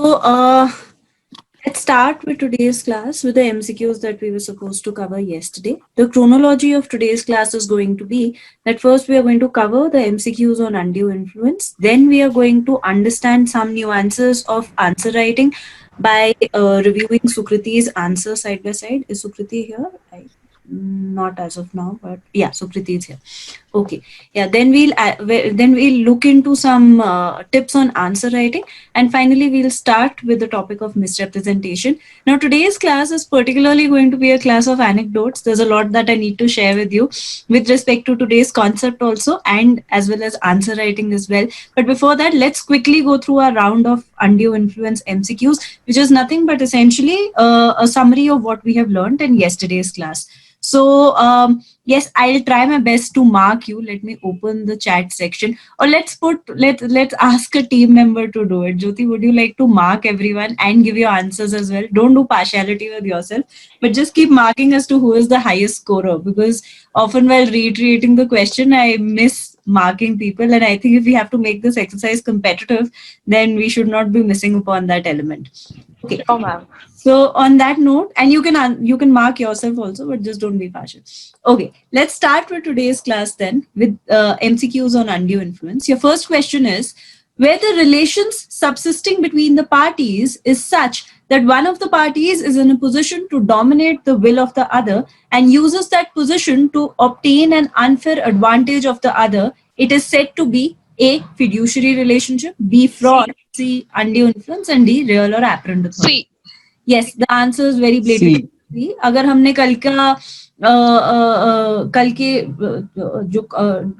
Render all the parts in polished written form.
Let's start with today's class with the MCQs that we were supposed to cover yesterday. The chronology of today's class is going to be that first we are going to cover the MCQs on undue influence. Then we are going to understand some nuances of answer writing by reviewing Sukriti's answer side by side. Is Sukriti here? Not as of now, but yeah, Sukriti is here. Okay, yeah. Then we'll look into some tips on answer writing, and finally we'll start with the topic of misrepresentation. Now, today's class is particularly going to be a class of anecdotes. There's a lot that I need to share with you with respect to today's concept also, and as well as answer writing as well. But before that, let's quickly go through our round of undue influence MCQs, which is nothing but essentially a summary of what we have learned in yesterday's class. So yes, I'll try my best to mark you. Let me open the chat section, or let's ask a team member to do it. Jyoti, would you like to mark everyone and give your answers as well? Don't do partiality with yourself, but just keep marking as to who is the highest scorer, because often while reiterating the question, I miss marking people, and I think if we have to make this exercise competitive, then we should not be missing upon that element. Okay. Oh, ma'am. So on that note, and you can mark yourself also, but just don't be partial. Okay, let's start with today's class then with MCQs on undue influence. Your first question is whether relations subsisting between the parties is such that one of the parties is in a position to dominate the will of the other and uses that position to obtain an unfair advantage of the other, it is said to be A, fiduciary relationship, B, fraud, C, undue influence, and D, real or apparent authority. C. Yes, the answer is very blatant. C. अगर हमने कल के जो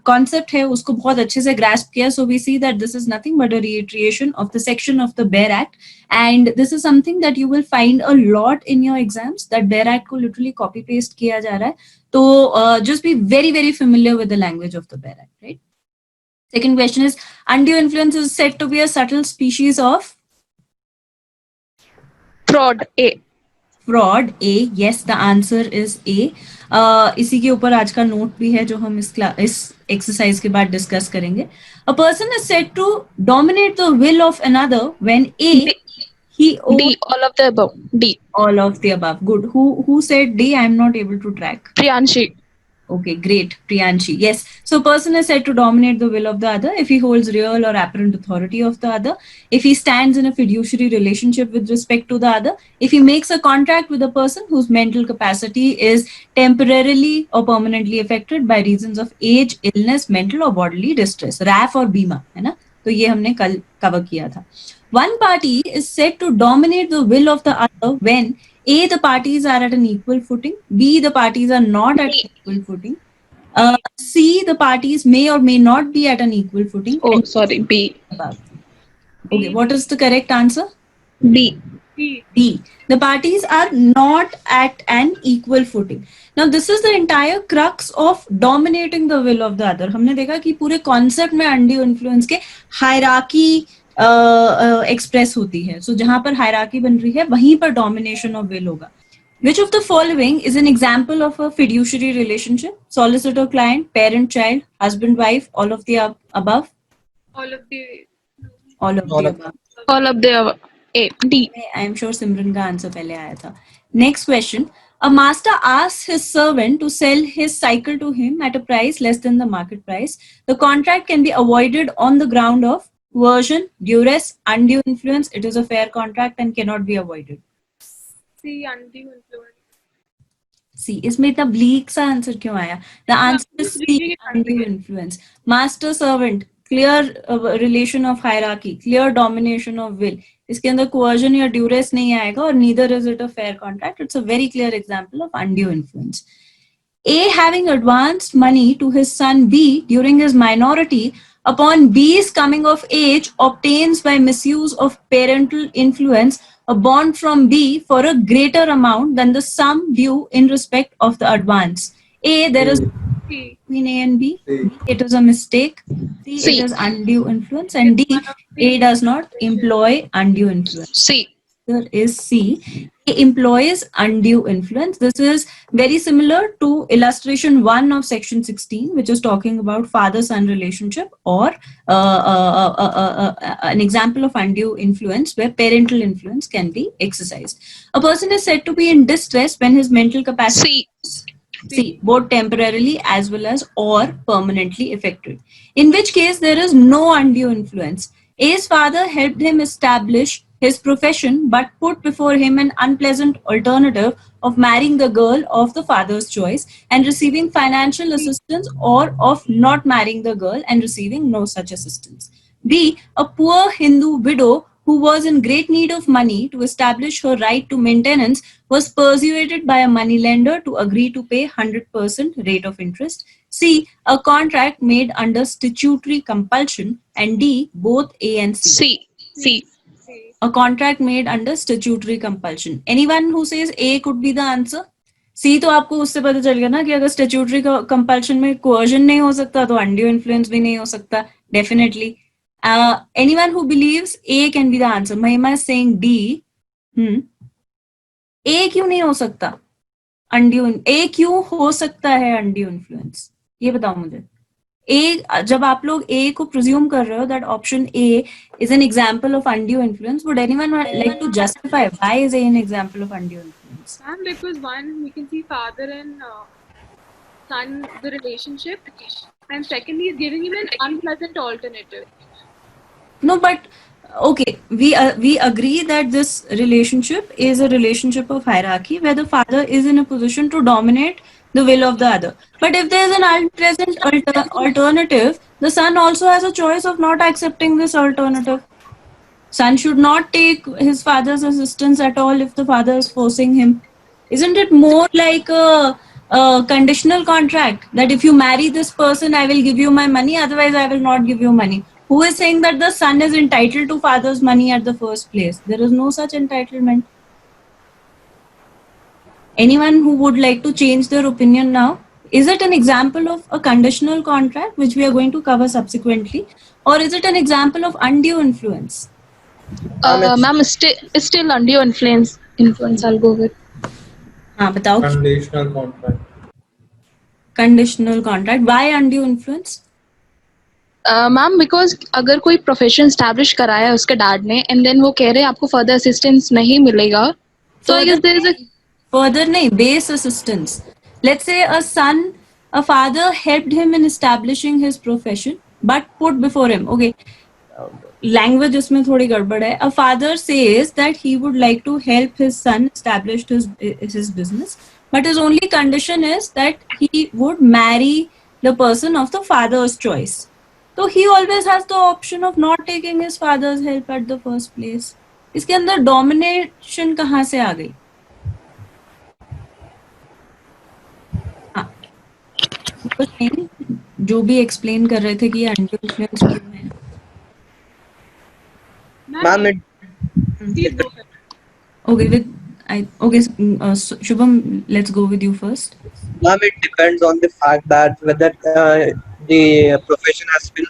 concept है उसको बहुत अच्छे से grasp किया, so we see that this is nothing but a reiteration of the section of the Bare Act, and this is something that you will find a lot in your exams, that Bare Act को literally copy paste किया जा रहा है. तो just be very very familiar with the language of the Bare Act, right? Second question is undue influence is said to be a subtle species of Fraud. A. Fraud. A. Yes, the answer is a. इसी के ऊपर आज का note भी है जो हम इस एक्सरसाइज के बाद डिस्कस करेंगे. A person is said to dominate the will of another when a he D. All of the above. D. all of the above. Good. Who said D? I am not able to track. Priyanshi. Okay, great. Priyanshi. Yes. So person is said to dominate the will of the other if he holds real or apparent authority of the other, if he stands in a fiduciary relationship with respect to the other, if he makes a contract with a person whose mental capacity is temporarily or permanently affected by reasons of age, illness, mental or bodily distress. RAF और बीमा है ना, तो ये हमने कल cover किया था. One party is said to dominate the will of the other when A, the parties are at an equal footing. B, the parties are not at an equal footing. C, the parties may or may not be at an equal footing. Oh, and sorry. B. above. Okay, what is the correct answer? B. D. The parties are not at an equal footing. Now, this is the entire crux of dominating the will of the other. हमने देखा कि पूरे concept में undue influence के hierarchy express होती है. सो जहां पर हायरार्की बन रही है वहीं पर डोमिनेशन ऑफ विल होगा. Which of the following is an example of a fiduciary relationship? Solicitor client, parent child, husband wife, all of the above? All of the above. All of the above. A. D. I am sure Simran का answer पहले आया था. Next question. A master asks his servant to sell his cycle to him at a price less than the market price. The contract can be avoided on the ground of coercion, duress, undue influence. It is a fair contract and cannot be avoided. C, undue influence. C. इसमें इतना bleak सा answer क्यों आया? The answer is C, undue influence. Master servant, clear relation of hierarchy, clear domination of will. इसके अंदर coercion या duress नहीं आएगा, और neither is it a fair contract. It's a very clear example of undue influence. A, having advanced money to his son B during his minority, upon B's coming of age, obtains by misuse of parental influence a bond from B for a greater amount than the sum due in respect of the advance. A, there is between A and B. B, it is a mistake. C, C. it is undue influence. And D, A does not employ undue influence. C. answer is C. A employs undue influence. This is very similar to illustration 1 of section 16, which is talking about father-son relationship, or an example of undue influence where parental influence can be exercised. A person is said to be in distress when his mental capacity C. C, both temporarily as well as or permanently affected. In which case there is no undue influence. A's father helped him establish his profession but put before him an unpleasant alternative of marrying the girl of the father's choice and receiving financial assistance, or of not marrying the girl and receiving no such assistance. B, a poor Hindu widow who was in great need of money to establish her right to maintenance was persuaded by a moneylender to agree to pay 100% rate of interest. C, a contract made under statutory compulsion. And D, both A and C. C. C. C. A contract made under statutory compulsion. Anyone who says A could be the answer? C तो आपको उससे पता चल गया ना कि अगर statutory compulsion में कोअर्जन नहीं हो सकता तो अनड्यू इन्फ्लुएंस भी नहीं हो सकता. Definitely. Anyone who believes A can be the answer. Mahima is saying D. A क्यों नहीं हो सकता? अनड्यू A क्यों हो सकता है अनड्यू इन्फ्लुएंस? ये बताओ मुझे. A, जब आप लोग A को presume कर रहे हो that option A is an example of undue influence, would anyone like to justify why is A an example of undue influence? Ma'am, because one, we can see father and son, the relationship, and secondly, is giving him an unpleasant alternative. No, but okay, we agree that this relationship is a relationship of hierarchy where the father is in a position to dominate the will of the other. But if there is an unpleasant alternative, the son also has a choice of not accepting this alternative. Son should not take his father's assistance at all if the father is forcing him. Isn't it more like a conditional contract that if you marry this person, I will give you my money, otherwise I will not give you money? Who is saying that the son is entitled to father's money at the first place? There is no such entitlement. Anyone who would like to change their opinion now? Is it an example of a conditional contract, which we are going to cover subsequently, or is it an example of undue influence? Ma'am, it's still undue influence. I'll go with. हाँ बताओ. Conditional contract. Conditional contract. Why undue influence? Ma'am because अगर कोई profession establish कराया है उसके dad ने and then वो कह रहे हैं आपको फर्दर असिस्टेंस नहीं मिलेगा तो I guess there is a Further nahi, base assistance. Let's say a father helped him in establishing his profession, but put before him, okay, language इसमें थोड़ी गड़बड़ है. A father says that he would like to help his son establish his business, but his only condition is that he would marry the person of the father's choice. So he always has the option of not taking his father's help at the first place. इसके अंदर domination कहाँ से आ गई? जो भी explain कर रहे थे कि अनड्यू इन्फ्लुएंस क्यों है. Ma'am, Please go ahead. Okay, Shubham, let's go with you first. ma'am, it depends on the fact that whether the profession has been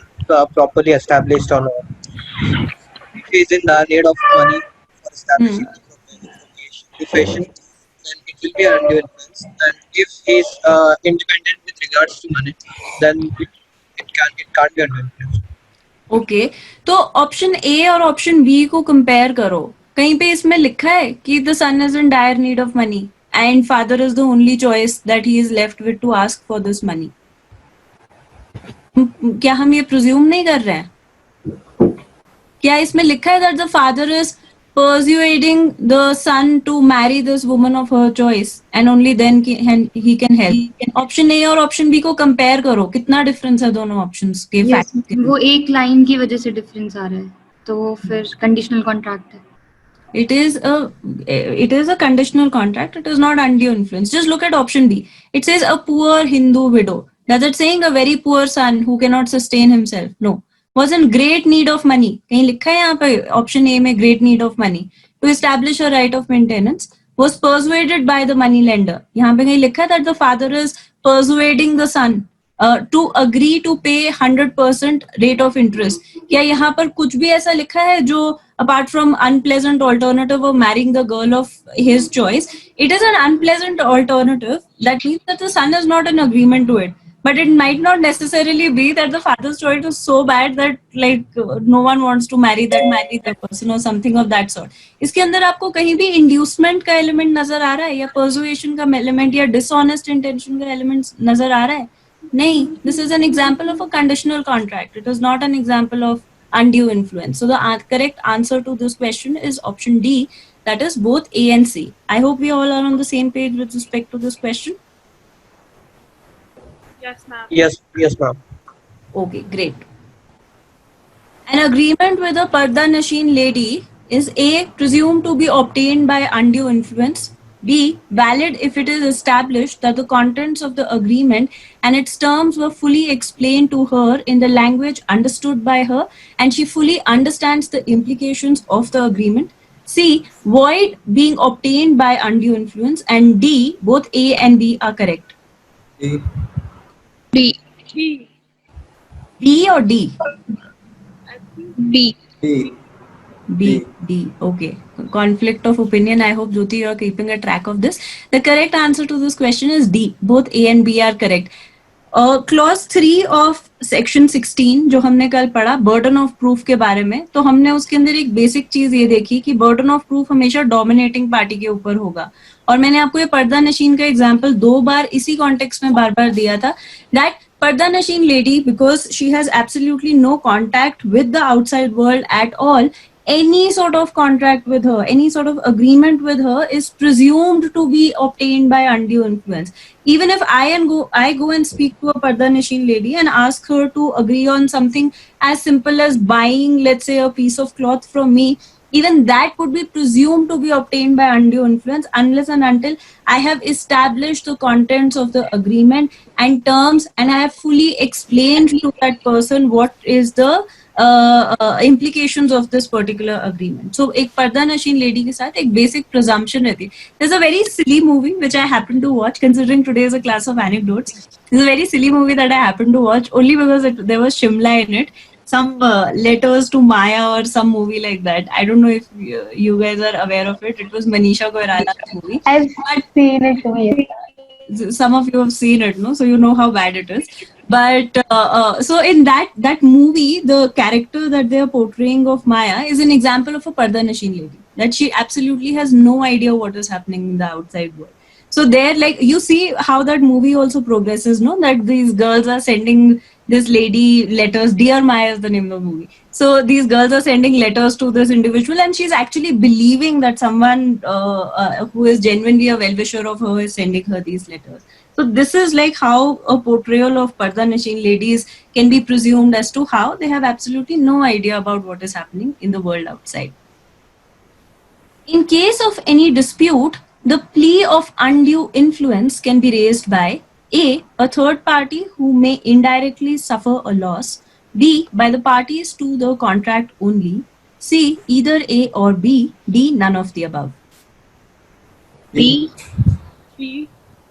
properly established or not. If he is in the need of money for establishing the profession, then it will be undue influence. And if he is independent with regards to money, then it can't be undue influence. Okay, तो option A और option B को compare करो. कहीं पे इसमें लिखा है कि the son is in dire need of money and father is the only choice that he is left with to ask for this money. क्या हम ये प्रिज्यूम नहीं कर रहे हैं? क्या इसमें लिखा है that the father is persuading the son to marry this woman of her choice and only then he can help? Option A और ऑप्शन बी को कंपेयर करो, कितना डिफरेंस है दोनों ऑप्शंस के फैक्ट के. वो एक लाइन की वजह से डिफरेंस आ रहा है तो वो फिर कंडीशनल कॉन्ट्रैक्ट है. It is a conditional contract. It is not undue influence. Just look at option B. It says a poor Hindu widow. Does it saying a very poor son who cannot sustain himself? No. Was in great need of money. कहीं लिखा है यहाँ पे option A में great need of money to establish a right of maintenance. Was persuaded by the money lender. यहाँ पे कहीं लिखा है that the father is persuading the son to agree to pay 100% rate of interest. क्या यहाँ पर कुछ भी ऐसा लिखा है जो apart from unpleasant alternative of marrying the girl of his choice, it is an unpleasant alternative. That means that the son is not in agreement to it. But it might not necessarily be that the father's choice is so bad that like no one wants to marry that person or something of that sort. इसके अंदर आपको कहीं भी inducement का element नजर आ रहा है या persuasion का element या dishonest intention का element नजर आ रहा है? नहीं. This is an example of a conditional contract. It is not an example of undue influence. So the correct answer to this question is option D, that is both A and C. I hope we all are on the same page with respect to this question. Yes, ma'am. Yes, ma'am. Okay, great. An agreement with a Parda Nashin lady is A, presumed to be obtained by undue influence, B, valid if it is established that the contents of the agreement and its terms were fully explained to her in the language understood by her and she fully understands the implications of the agreement, C, void being obtained by undue influence, and D, both A and B are correct. D. B. B or D? I think D. B. Okay. Conflict of opinion. I hope, Jyoti, you are keeping a track of this. The correct answer to this question is D. Both A and B are correct. Clause 3 of section 16 जो हमने कल पढ़ा burden of proof के बारे में, तो हमने उसके अंदर एक बेसिक चीज ये देखी कि burden of proof हमेशा dominating पार्टी के ऊपर होगा. और मैंने आपको ये पर्दा नशीन का एग्जाम्पल 2 बार इसी कॉन्टेक्स्ट में बार दिया था. That Parda Nashin lady, because she has absolutely no contact with the outside world at all, any sort of contract with her, any sort of agreement with her is presumed to be obtained by undue influence. Even if I go and speak to a Parda Nashin lady and ask her to agree on something as simple as buying, let's say, a piece of cloth from me, even that would be presumed to be obtained by undue influence unless and until I have established the contents of the agreement and terms and I have fully explained to that person what is the implications of this particular agreement. So एक पर्दा नशीन lady के साथ एक basic presumption रहती. There's a very silly movie which I happened to watch, considering today is a class of anecdotes. There's a very silly movie that I happened to watch only because there was Shimla in it. Some letters to Maya or some movie like that. I don't know if you guys are aware of it. It was Manisha Koirala's movie. I've seen it too. Some of you have seen it, no? So you know how bad it is. But so in that movie, the character that they are portraying of Maya is an example of a Parda Nashin lady. That she absolutely has no idea what is happening in the outside world. So there, like, you see how that movie also progresses, no? That these girls are sending this lady letters. Dear Maya is the name of the movie. So these girls are sending letters to this individual and she's actually believing that someone who is genuinely a well-wisher of her is sending her these letters. So this is like how a portrayal of Parda Nashin ladies can be presumed as to how they have absolutely no idea about what is happening in the world outside. In case of any dispute, the plea of undue influence can be raised by A, a third party who may indirectly suffer a loss, B, by the parties to the contract only, C, either A or B, D, none of the above. B.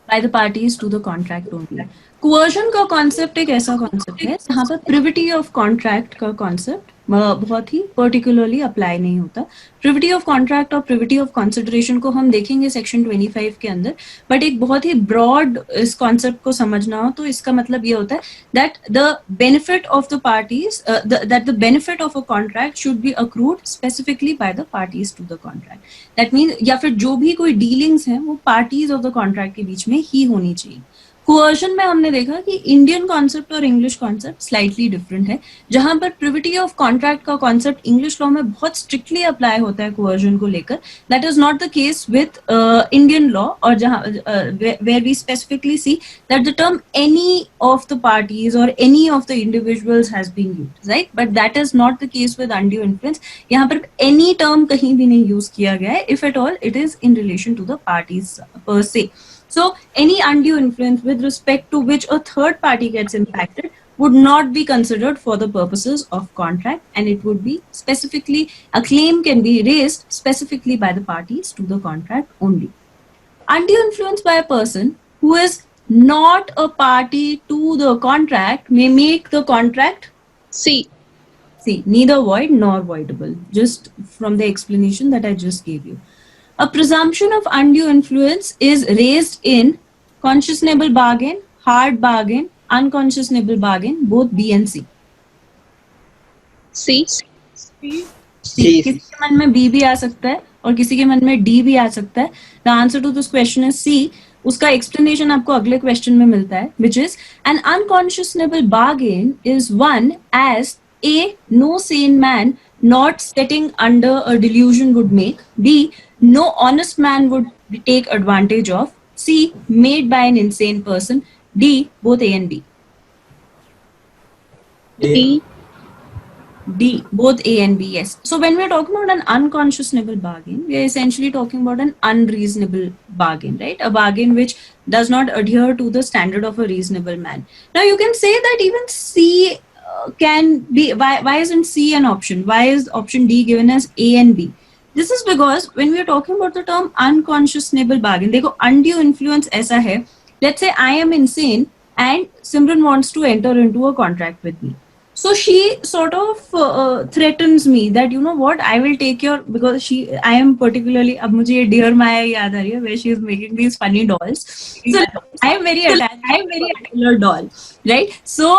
By the parties to the contract only. Coercion का concept एक ऐसा concept है जहाँ पर privity of contract का concept बहुत ही particularly apply नहीं होता. Privity of contract और privity of consideration को हम देखेंगे section 25 के अंदर, but एक बहुत ही broad इस concept को समझना हो तो इसका मतलब ये होता है that the benefit of the parties, that the benefit of a contract should be accrued specifically by the parties to the contract. That means या फिर जो भी कोई dealings हैं वो parties of the contract के बीच में ही होनी चाहिए. कोअर्शन में हमने देखा कि इंडियन कॉन्सेप्ट और इंग्लिश कॉन्सेप्ट स्लाइटली डिफरेंट है. जहां पर प्रिविटी ऑफ कॉन्ट्रैक्ट का कॉन्सेप्ट इंग्लिश लॉ में बहुत स्ट्रिक्टली अप्लाई होता है कोअर्शन को लेकर, that is not the case with Indian law, और जहां where we specifically see that the term any of the parties और any of the individuals has been used, right, but that is not the case with undue influence. यहाँ पर any term कहीं भी नहीं use किया गया है. If at all it is in relation to the parties per se. So any undue influence with respect to which a third party gets impacted would not be considered for the purposes of contract, and it would be specifically, a claim can be raised specifically by the parties to the contract only. Undue influence by a person who is not a party to the contract may make the contract C. C. Neither void nor voidable. Just from the explanation that I just gave you. A presumption of undue influence is raised in conscionable bargain, hard bargain, unconscionable bargain, both B and C. C. C. C. किसी के मन में B भी आ सकता है और किसी के मन में D भी आ सकता है. The answer to this question is C. उसका explanation आपको अगले question में मिलता है, which is an unconscionable bargain is one as A, no sane man not setting under a delusion would make. B, no honest man would take advantage of. C, made by an insane person. D, both A and B. D. D, both A and B, yes. So when we're talking about an unconscionable bargain, we are essentially talking about an unreasonable bargain, right? A bargain which does not adhere to the standard of a reasonable man. Now you can say that even C can be, why isn't C an option? Why is option D given as A and B? This is because when we are talking about the term unconscionable bargain, देखो undue influence ऐसा है, let's say I am insane and Simran wants to enter into a contract with me. So she sort of threatens me that, you know what, I will take your, because I am particularly, अब मुझे ये Dear Maya याद आ रही है, where she is making these funny dolls. So I am very attached to her doll, right? So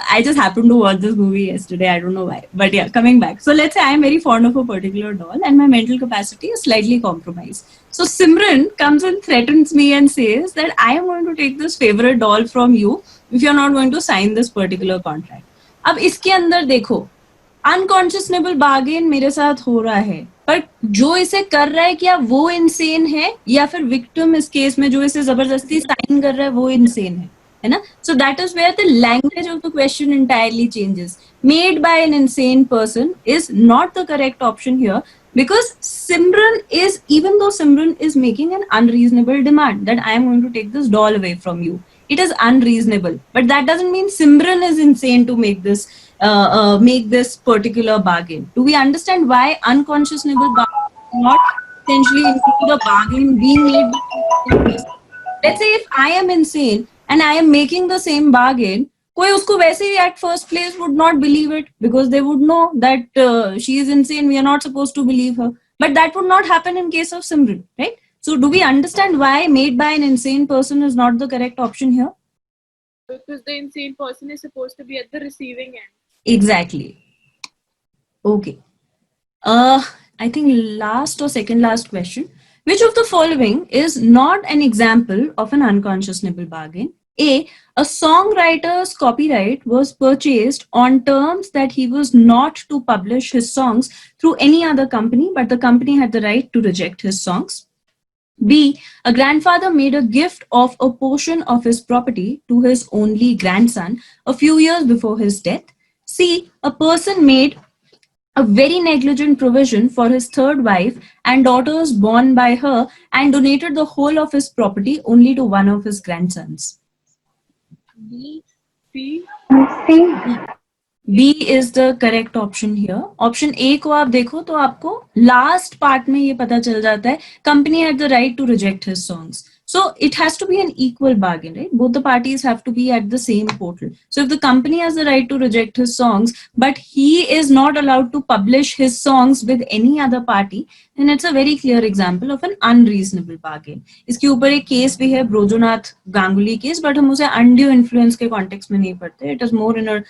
I just happened to watch this movie yesterday. I don't know why, but yeah, coming back. So let's say I am very fond of a particular doll and my mental capacity is slightly compromised. So Simran comes and threatens me and says that I am going to take this favorite doll from you if you're not going to sign this particular contract. अब इसके अंदर देखो अनकॉन्शियसनेबल bargain मेरे साथ हो रहा है, पर जो इसे कर रहा है क्या वो इंसेन है या फिर विक्टिम इस केस में जो इसे जबरदस्ती साइन कर रहा है वो इंसेन है ना? So that is where the language of the question entirely changes. Made by an insane person is not the correct option here, because Simran is, even though Simran is making an unreasonable demand that I am going to take this doll away from you, it is unreasonable, but that doesn't mean Simran is insane to make this particular bargain. Do we understand why unconscionable bargain not essentially include a bargain being made by a person? Let's say if I am insane and I am making the same bargain, कोई उसको वैसे ही at first place would not believe it, because they would know that she is insane, we are not supposed to believe her. But that would not happen in case of Simran, right? So do we understand why made by an insane person is not the correct option here? Because the insane person is supposed to be at the receiving end. Exactly. Okay. I think last or second last question. Which of the following is not an example of an unconscionable bargain? A songwriter's copyright was purchased on terms that he was not to publish his songs through any other company, but the company had the right to reject his songs. B, a grandfather made a gift of a portion of his property to his only grandson a few years before his death. C, a person made a very negligent provision for his third wife and daughters born by her and donated the whole of his property only to one of his grandsons. B. C. C. B is the correct option here. Option A को आप देखो तो आपको last part में ये पता चल जाता है company had the right to reject his songs. So it has to be an equal bargain, right? Both the parties have to be at the same portal. So if the company has the right to reject his songs, but he is not allowed to publish his songs with any other party, then it's a very clear example of an unreasonable bargain. इसके ऊपर एक case भी है ब्रोजोनाथ Ganguly case, but हम उसे undue influence के context में नहीं पढ़ते. It is more in a,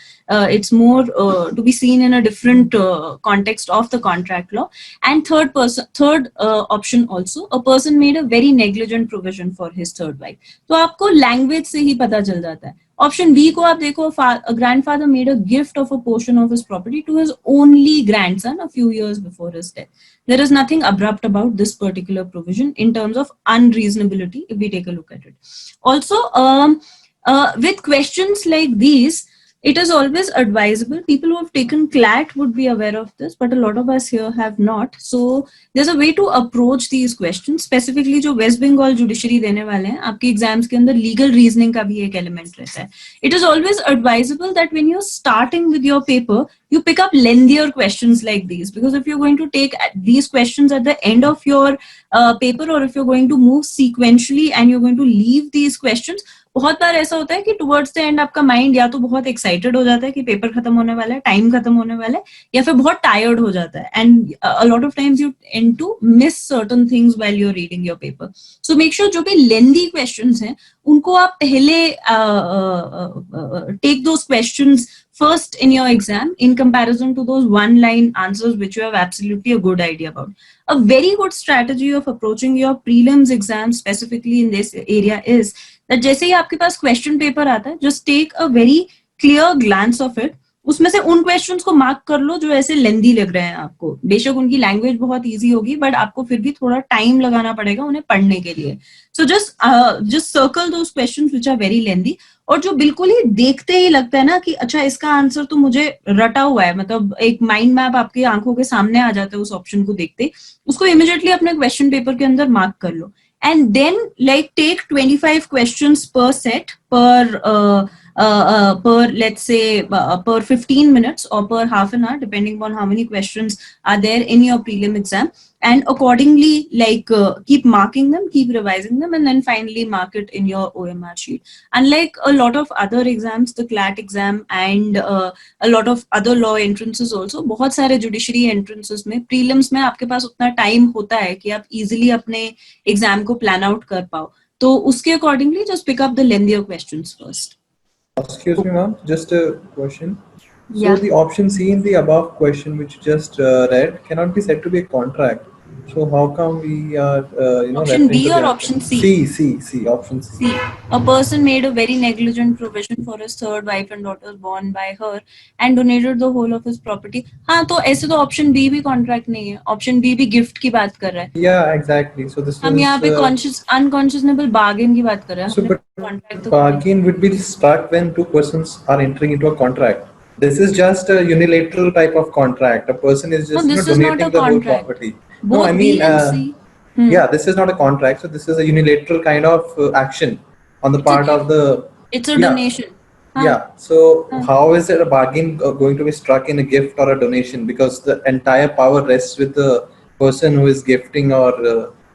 it's more to be seen in a different context of the contract law. And third option also, a person made a very negligent provision for his third wife. तो आपको language से ही पता चल जाता है. Option B को आप देखो, a grandfather made a gift of a portion of his property to his only grandson a few years before his death. There is nothing abrupt about this particular provision in terms of unreasonability if we take a look at it. Also, with questions like these, it is always advisable. People who have taken CLAT would be aware of this, but a lot of us here have not. So there's a way to approach these questions. Specifically, जो West Bengal judiciary देने वाले हैं, आपके exams के अंदर legal reasoning का भी एक element रहता है. It is always advisable that when you're starting with your paper, you pick up lengthier questions like these, because if you're going to take these questions at the end of your paper, or if you're going to move sequentially and you're going to leave these questions, बहुत बार ऐसा होता है कि towards the end आपका mind या तो बहुत excited हो जाता है कि पेपर खत्म होने वाला है, टाइम खत्म होने वाला है, या फिर बहुत टायर्ड हो जाता है, and a lot of times you end to miss certain things while you are reading your paper. So make sure जो भी लेंथी क्वेश्चंस हैं उनको आप पहले take those questions first in your exam in comparison to those one line answers which you have absolutely a good idea about. A very good strategy of approaching your prelims exam specifically in this area is that जैसे ही आपके पास question paper आता है, just take a very clear glance of it. उसमें से उन questions को mark कर लो जो ऐसे लेंदी लग रहे हैं आपको. बेशक उनकी लैंग्वेज बहुत इजी होगी, बट आपको फिर भी थोड़ा टाइम लगाना पड़ेगा उन्हें पढ़ने के लिए. So just circle those questions which are very lengthy, और जो बिल्कुल ही देखते ही लगता है ना कि अच्छा इसका आंसर तो मुझे रटा हुआ है, मतलब एक माइंड मैप आपकी आंखों के सामने आ जाता है उस ऑप्शन को देखते, उसको इमीडिएटली अपने क्वेश्चन पेपर के अंदर मार्क कर लो. And then like take 25 questions per set per let's say per 15 minutes or per half an hour, depending on how many questions are there in your prelim exam, and accordingly like keep marking them, keep revising them, and then finally mark it in your OMR sheet. Unlike a lot of other exams, the CLAT exam and a lot of other law entrances also, बहुत सारे judiciary entrances में prelims में आपके पास उतना time होता है कि आप easily अपने exam को plan out कर पाओ. तो उसके accordingly just pick up the lengthier questions first. Excuse me, ma'am, just a question. Yeah. So the option C in the above question which you just read cannot be said to be a contract. So how come we are, Option B referring to or the- option C? C, option C. See, a person made a very negligent provision for his third wife and daughters born by her and donated the whole of his property. हाँ, तो ऐसे तो option B भी contract नहीं है. Option B भी gift की बात कर रहा है. Yeah, exactly. So this हम यहाँ पे was unconscionable bargain की बात कर रहे हैं. so हमने but contract तो bargain would be struck when two persons are entering into a contract. This is just a unilateral type of contract. A person is just this is not donating a the whole contract. property. both No, I mean, B and C. yeah, this is not a contract. So this is a unilateral kind of action on the part of the. It's a Yeah. donation. Yeah. So how is it a bargain going to be struck in a gift or a donation? Because the entire power rests with the person who is gifting or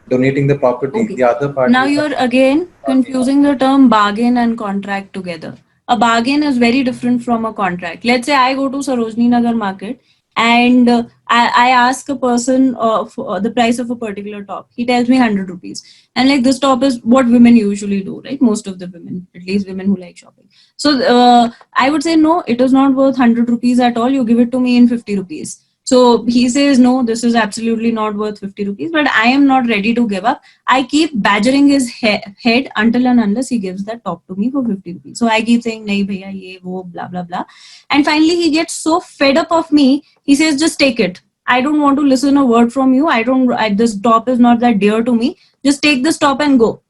donating the property. Okay. The other party. Now you're again confusing the term bargain and contract together. A bargain is very different from a contract. Let's say I go to Sarojini Nagar market and I ask a person for the price of a particular top. He tells me 100 rupees. And like this top is what women usually do, right? Most of the women, at least women who like shopping. So I would say, no, it is not worth 100 rupees at all. You give it to me in 50 rupees. So he says, no, this is absolutely not worth 50 rupees, but I am not ready to give up. I keep badgering his head until and unless he gives that top to me for 50 rupees. So I keep saying, nahi bhaiya, ye, wo, blah, blah, blah. And finally he gets so fed up of me, he says, just take it. I don't want to listen a word from you. This top is not that dear to me. Just take this top and go.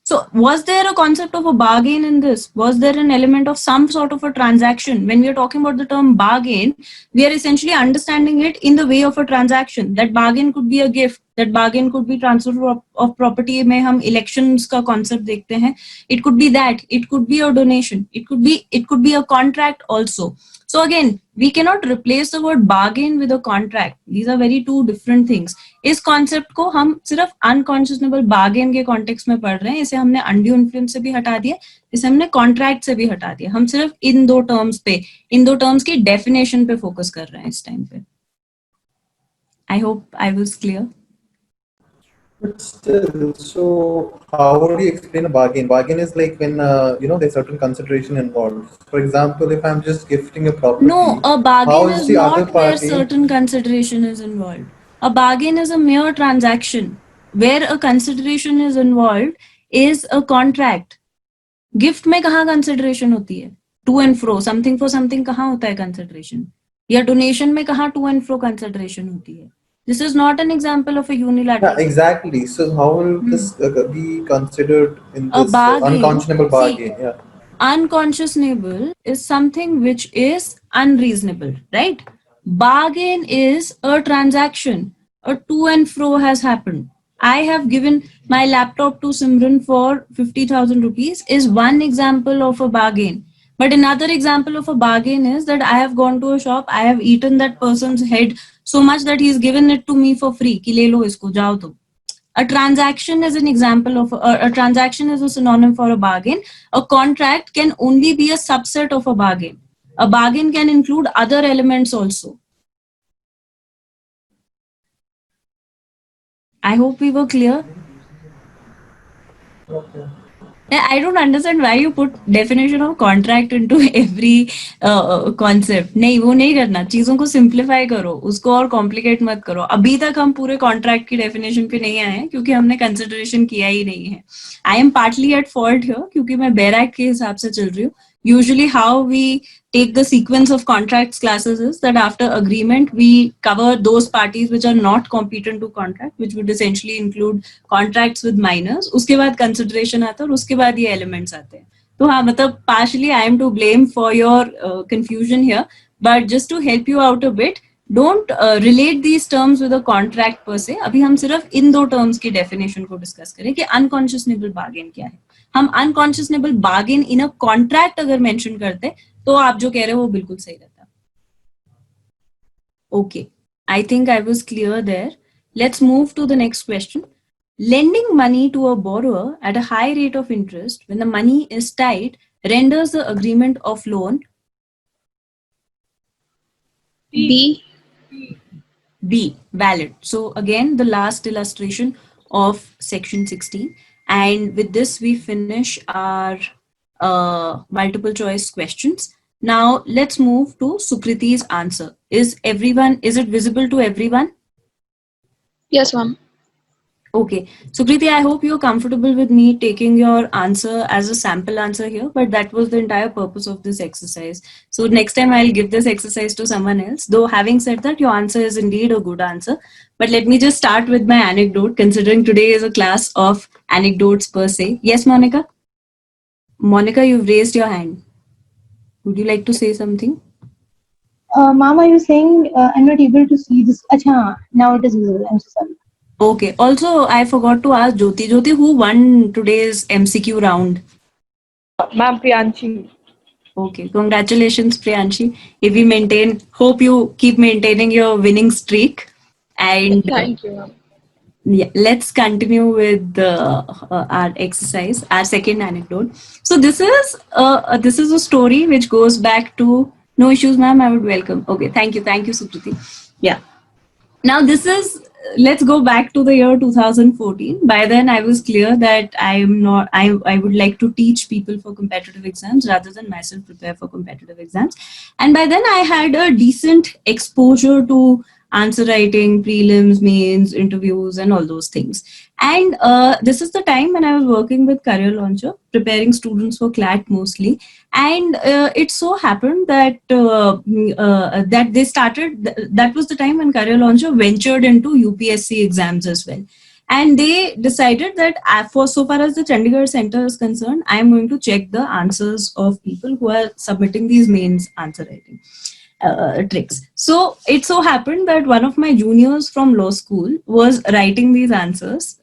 So was there a concept of a bargain in this? Was there an element of some sort of a transaction? When we are talking about the term bargain, we are essentially understanding it in the way of a transaction. That bargain could be a gift. That bargain could be transfer of property. में हम elections का concept देखते हैं. It could be that. It could be a donation. It could be a contract also. So again, we cannot replace the word bargain with a contract. These are very two different things. इस concept को हम सिर्फ unconscionable bargain के context में पढ़ रहे हैं. इसे हमने undue influence से भी हटा दिया. इसे हमने contract से भी हटा दिया. हम सिर्फ इन दो terms की definition पे focus कर रहे हैं इस time पे. I hope I was clear. But still, so how would you explain a bargain? Bargain is like when there's certain consideration involved. For example, if I'm just gifting a property. No, a how bargain is is the other not where party- certain consideration is involved. A bargain is a mere transaction. Where a consideration is involved is a contract. Gift में कहाँ consideration होती है? To and fro, something for something कहाँ होता है consideration? या donation में कहाँ to and fro consideration होती है? This is not an example of a unilateral. Yeah, exactly. So how will this be considered in A this bargain, unconscionable see, bargain? Yeah. unconscionable is something which is unreasonable, right? Bargain is a transaction. A to and fro has happened. I have given my laptop to Simran for 50,000 rupees is one example of a bargain. But another example of a bargain is that I have gone to a shop, I have eaten that person's head so much that he's given it to me for free. Ki le lo isko, jao tum. A transaction is an example of a transaction is a synonym for a bargain. A contract can only be a subset of a bargain. A bargain can include other elements also. I hope we were clear. I don't understand why you put definition of contract into every concept. नहीं वो नहीं करना, चीजों को simplify करो, उसको और complicate मत करो. अभी तक हम पूरे contract की definition पे नहीं आए हैं क्योंकि हमने consideration किया ही नहीं है. I am partly at fault here क्योंकि मैं BERAC के हिसाब से चल रही हूँ. Usually how we take the sequence of contracts classes is that after agreement we cover those parties which are not competent to contract, which would essentially include contracts with minors. उसके बाद consideration आता है और उसके बाद ये elements आते हैं. तो हाँ मतलब partially I am to blame for your confusion here, but just to help you out a bit, don't relate these terms with a contract per se. अभी हम सिर्फ इन दो terms की definition को discuss करें कि unconscionable bargain क्या है. हम unconscionable bargain in a contract अगर mention करते तो आप जो कह रहे हो वो बिल्कुल सही रहता. Okay, I think I was clear there. Let's move to the next question. Lending money to a borrower at a high rate of interest when the money is tight renders the agreement of loan B. B, valid. So again, the last illustration of section 16. And with this, we finish our multiple choice questions. Now let's move to Sukriti's answer. Is it visible to everyone? Yes, ma'am. Okay. Sukriti, I hope you're comfortable with me taking your answer as a sample answer here, but that was the entire purpose of this exercise. So next time I'll give this exercise to someone else, though having said that, your answer is indeed a good answer. But let me just start with my anecdote, considering today is a class of anecdotes per se. Yes, Monica? Monica, you've raised your hand. Would you like to say something? Ma'am, are you saying I'm not able to see this? Acha, now it is visible. I'm so sorry. Okay. Also, I forgot to ask Jyoti. Jyoti, who won today's MCQ round? Ma'am, Priyanshi. Okay. Congratulations, Priyanshi. If we hope you keep maintaining your winning streak. And Thank you, ma'am. yeah, let's continue with our exercise, our second anecdote. So this is a story which goes back to, no issues, ma'am, I would welcome. Okay, thank you, Sukriti. Yeah. Now let's go back to the year 2014. By then I was clear that I would like to teach people for competitive exams rather than myself prepare for competitive exams. And by then I had a decent exposure to answer writing, prelims, mains, interviews, and all those things. And this is the time when I was working with Career Launcher, preparing students for CLAT mostly. And it so happened that that they started. That was the time when Career Launcher ventured into UPSC exams as well. And they decided that for so far as the Chandigarh Center is concerned, I am going to check the answers of people who are submitting these mains answer writing tricks. So it so happened that one of my juniors from law school was writing these answers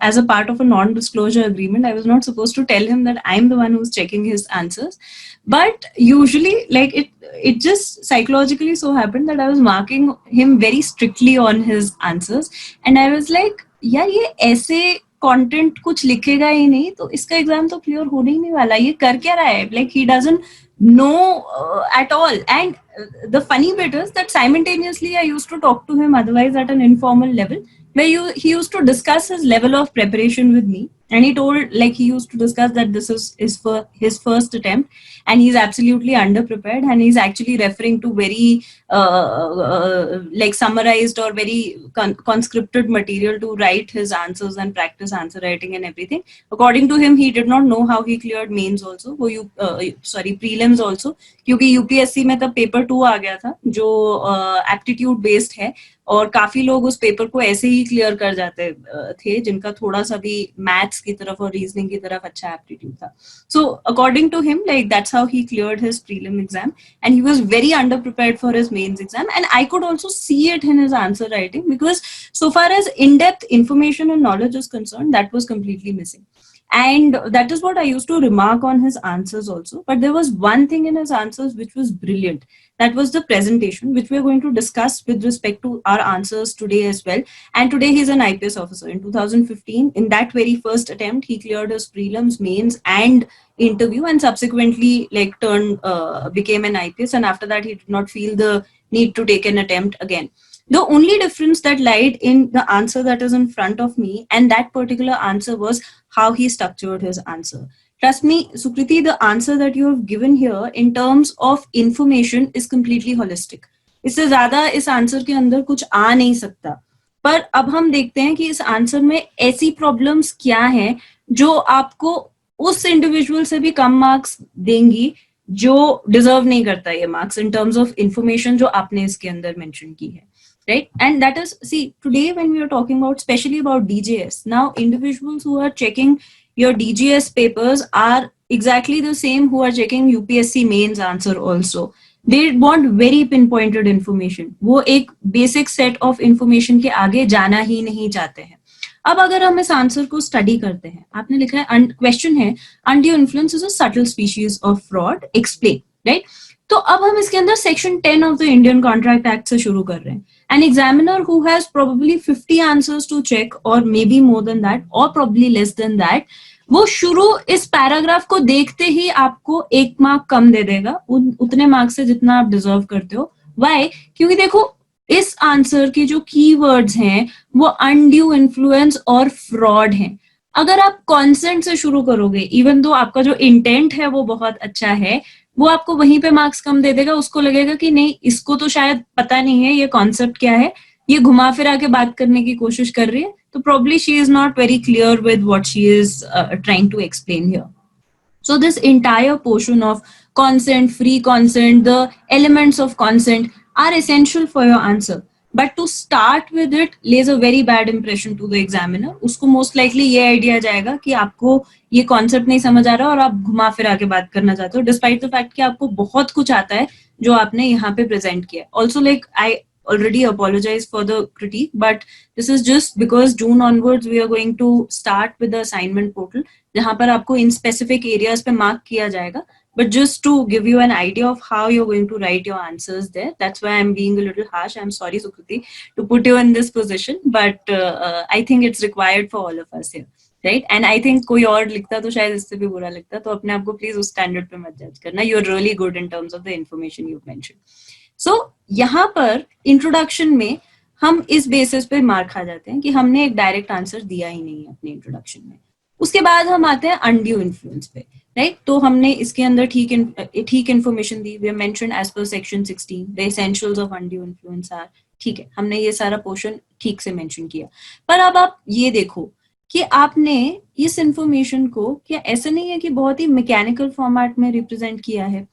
as a part of a non-disclosure agreement. I was not supposed to tell him that I'm the one who's checking his answers, but usually like it just psychologically so happened that I was marking him very strictly on his answers, and I was like, यार ये ऐसे content कुछ लिखेगा ही नहीं तो इसका exam तो clear होने ही नहीं वाला, ये कर क्या रहा है, like he doesn't know at all. And the funny bit is that simultaneously I used to talk to him otherwise at an informal level where he used to discuss his level of preparation with me, and he told, like, he used to discuss that this is for his first attempt and he's absolutely underprepared, and he's actually referring to very like summarized or very conscripted material to write his answers and practice answer writing and everything. According to him, he did not know how he cleared mains also, prelims also, क्योंकि UPSC में तब paper 2 आ गया था जो aptitude based है, और काफी लोग उस पेपर को ऐसे ही क्लियर कर जाते थे जिनका थोड़ा सा भी मैथ्स की तरफ और रीजनिंग की तरफ अच्छा एप्टीट्यूड था. So according to him, like that's how he cleared his prelim exam, and he was very under prepared for his mains exam, and I could also see it in his answer writing, because so far as in-depth information and knowledge is concerned, that was completely missing. And that is what I used to remark on his answers also. But there was one thing in his answers which was brilliant. That was the presentation, which we are going to discuss with respect to our answers today as well. And today he's an IPS officer. In 2015, in that very first attempt, he cleared his prelims, mains, and interview, and subsequently became an IPS. And after that, he did not feel the need to take an attempt again. The only difference that lied in the answer that is in front of me, and that particular answer, was how he structured his answer. Trust me, Sukriti, the answer that you have given here in terms of information is completely holistic. इससे ज्यादा इस answer के अंदर कुछ आ नहीं सकता. पर अब हम देखते हैं कि इस आंसर में ऐसी प्रॉब्लम्स क्या हैं जो आपको उस इंडिविजुअल से भी कम मार्क्स देंगी जो डिजर्व नहीं करता ये marks in terms of information जो आपने इसके अंदर मेंशन की है. Right? And that is, see, today when we are talking about, especially about DGS, now individuals who are checking your DGS papers are exactly the same who are checking UPSC mains answer also. They want very pinpointed information. वो एक basic set of information के आगे जाना ही नहीं चाहते हैं. अब अगर हम इस आंसर को स्टडी करते हैं, आपने लिखा है, क्वेश्चन है, undue influence is a subtle species of fraud, explain, right? तो अब हम इसके अंदर section 10 of the Indian contract act से शुरू कर रहे हैं. An examiner who has probably 50 answers to check, और maybe more than that, और प्रोबेबली लेस देन दैट, वो शुरू इस पैराग्राफ को देखते ही आपको 1 मार्क कम दे देगा, उतने मार्क से जितना आप डिजर्व करते हो. व्हाई? क्योंकि देखो, इस आंसर के जो कीवर्ड्स हैं वो अनड्यू इन्फ्लुएंस और फ्रॉड हैं. अगर आप कॉन्सेंट से शुरू करोगे, इवन दो आपका जो इंटेंट है वो बहुत अच्छा है, वो आपको वहीं पे मार्क्स कम दे देगा. उसको लगेगा कि नहीं, इसको तो शायद पता नहीं है ये कॉन्सेप्ट क्या है, ये घुमा फिरा के बात करने की कोशिश कर रही है, तो probably she is not very clear with what she is trying to explain here. So this entire portion of consent, free consent, the elements of consent are essential for your answer. But to start with it lays a very bad impression to the examiner. उसको most likely ये idea जाएगा कि आपको ये concept नहीं समझ आ रहा और आप घुमा फिरा के बात करना चाहते हो, despite the fact कि आपको बहुत कुछ आता है जो आपने यहाँ पे present किया. Also, like, I already apologize for the critique, but this is just because June onwards we are going to start with the assignment portal, जहाँ पर आपको in specific areas पे mark किया जाएगा. But just to give you an idea of how you're going to write your answers there, that's why I'm being a little harsh. I'm sorry, Sukriti, to put you in this position, but I think it's required for all of us here, right? And I think कोई और लिखता तो शायद इससे भी बुरा लगता, तो अपने आप को please उस standard पे मत judge करना. You're really good in terms of the information you've mentioned. So यहाँ पर introduction में हम इस basis पे मार खा जाते हैं कि हमने एक direct answer दिया ही नहीं है अपने introduction में. उसके बाद हम आते हैं undue influence पे, राइट? तो हमने इसके अंदर ठीक इंफॉर्मेशन दी. We have mentioned as per section 16 the essentials of undue influence are. ठीक है, हमने ये सारा पोर्शन ठीक से मेंशन किया. पर अब आप ये देखो कि आपने इस इंफॉर्मेशन को, क्या ऐसा नहीं है कि बहुत ही मैकेनिकल फॉर्मेट में रिप्रेजेंट किया है.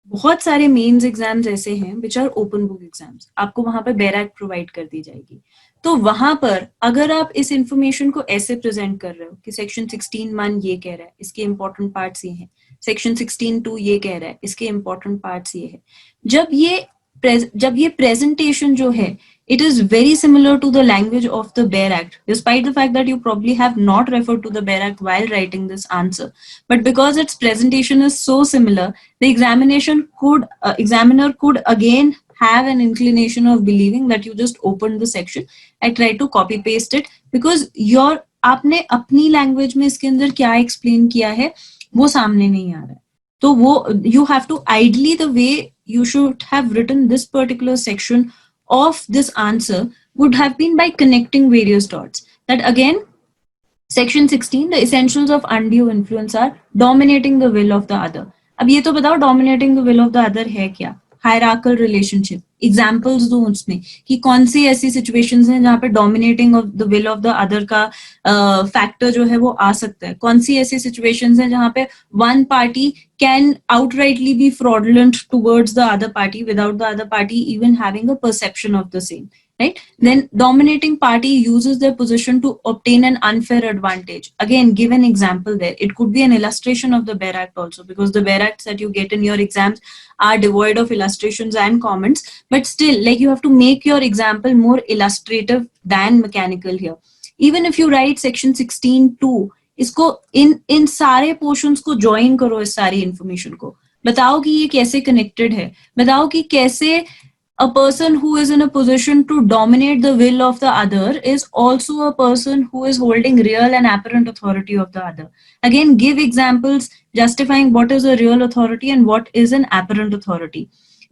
बहुत सारे मेंस एग्जाम्स ऐसे हैं which are open book exams, आपको वहां पर बैरक प्रोवाइड कर दी जाएगी. तो वहां पर अगर आप इस इंफॉर्मेशन को ऐसे प्रेजेंट कर रहे हो कि सेक्शन 16(1) ये कह रहा है, इसके इंपॉर्टेंट पार्ट्स ये हैं, सेक्शन 16(2) ये कह रहा है, इसके इंपॉर्टेंट पार्ट्स ये है, जब ये प्रेजेंटेशन जो है, it is very similar to the language of the Bare Act, despite the fact that you probably have not referred to the Bare Act while writing this answer. But because its presentation is so similar, the examiner could again have an inclination of believing that you just opened the section and tried to copy paste it, because आपने अपनी language में इसके अंदर क्या explain किया है वो सामने नहीं आ रहा है. तो वो you have to, ideally the way you should have written this particular section of this answer would have been by connecting various dots. That again, section 16, the essentials of undue influence are dominating the will of the other. अब ये तो बताओ dominating the will of the other है क्या? Hierarchical relationship. Examples दो उसमें कि कौन सी ऐसी situations हैं जहाँ पे dominating of the will of the other का factor जो है वो आ सकता है. कौन सी ऐसी situations हैं जहाँ पे one party can outrightly be fraudulent towards the other party without the other party even having a perception of the same. right? Then dominating party uses their position to obtain an unfair advantage. Again, give an example there. It could be an illustration of the Bare Act also, because the Bare Acts that you get in your exams are devoid of illustrations and comments, but still, like, you have to make your example more illustrative than mechanical here. Even if you write section 16(2), इसको इन सारे portions को join करो, इस सारी information को बताओ कि ये कैसे कनेक्टेड है, बताओ कि कैसे a person who is in a position to dominate the will of the other is also a person who is holding real and apparent authority of the other. Again, give examples justifying what is a real authority and what is an apparent authority.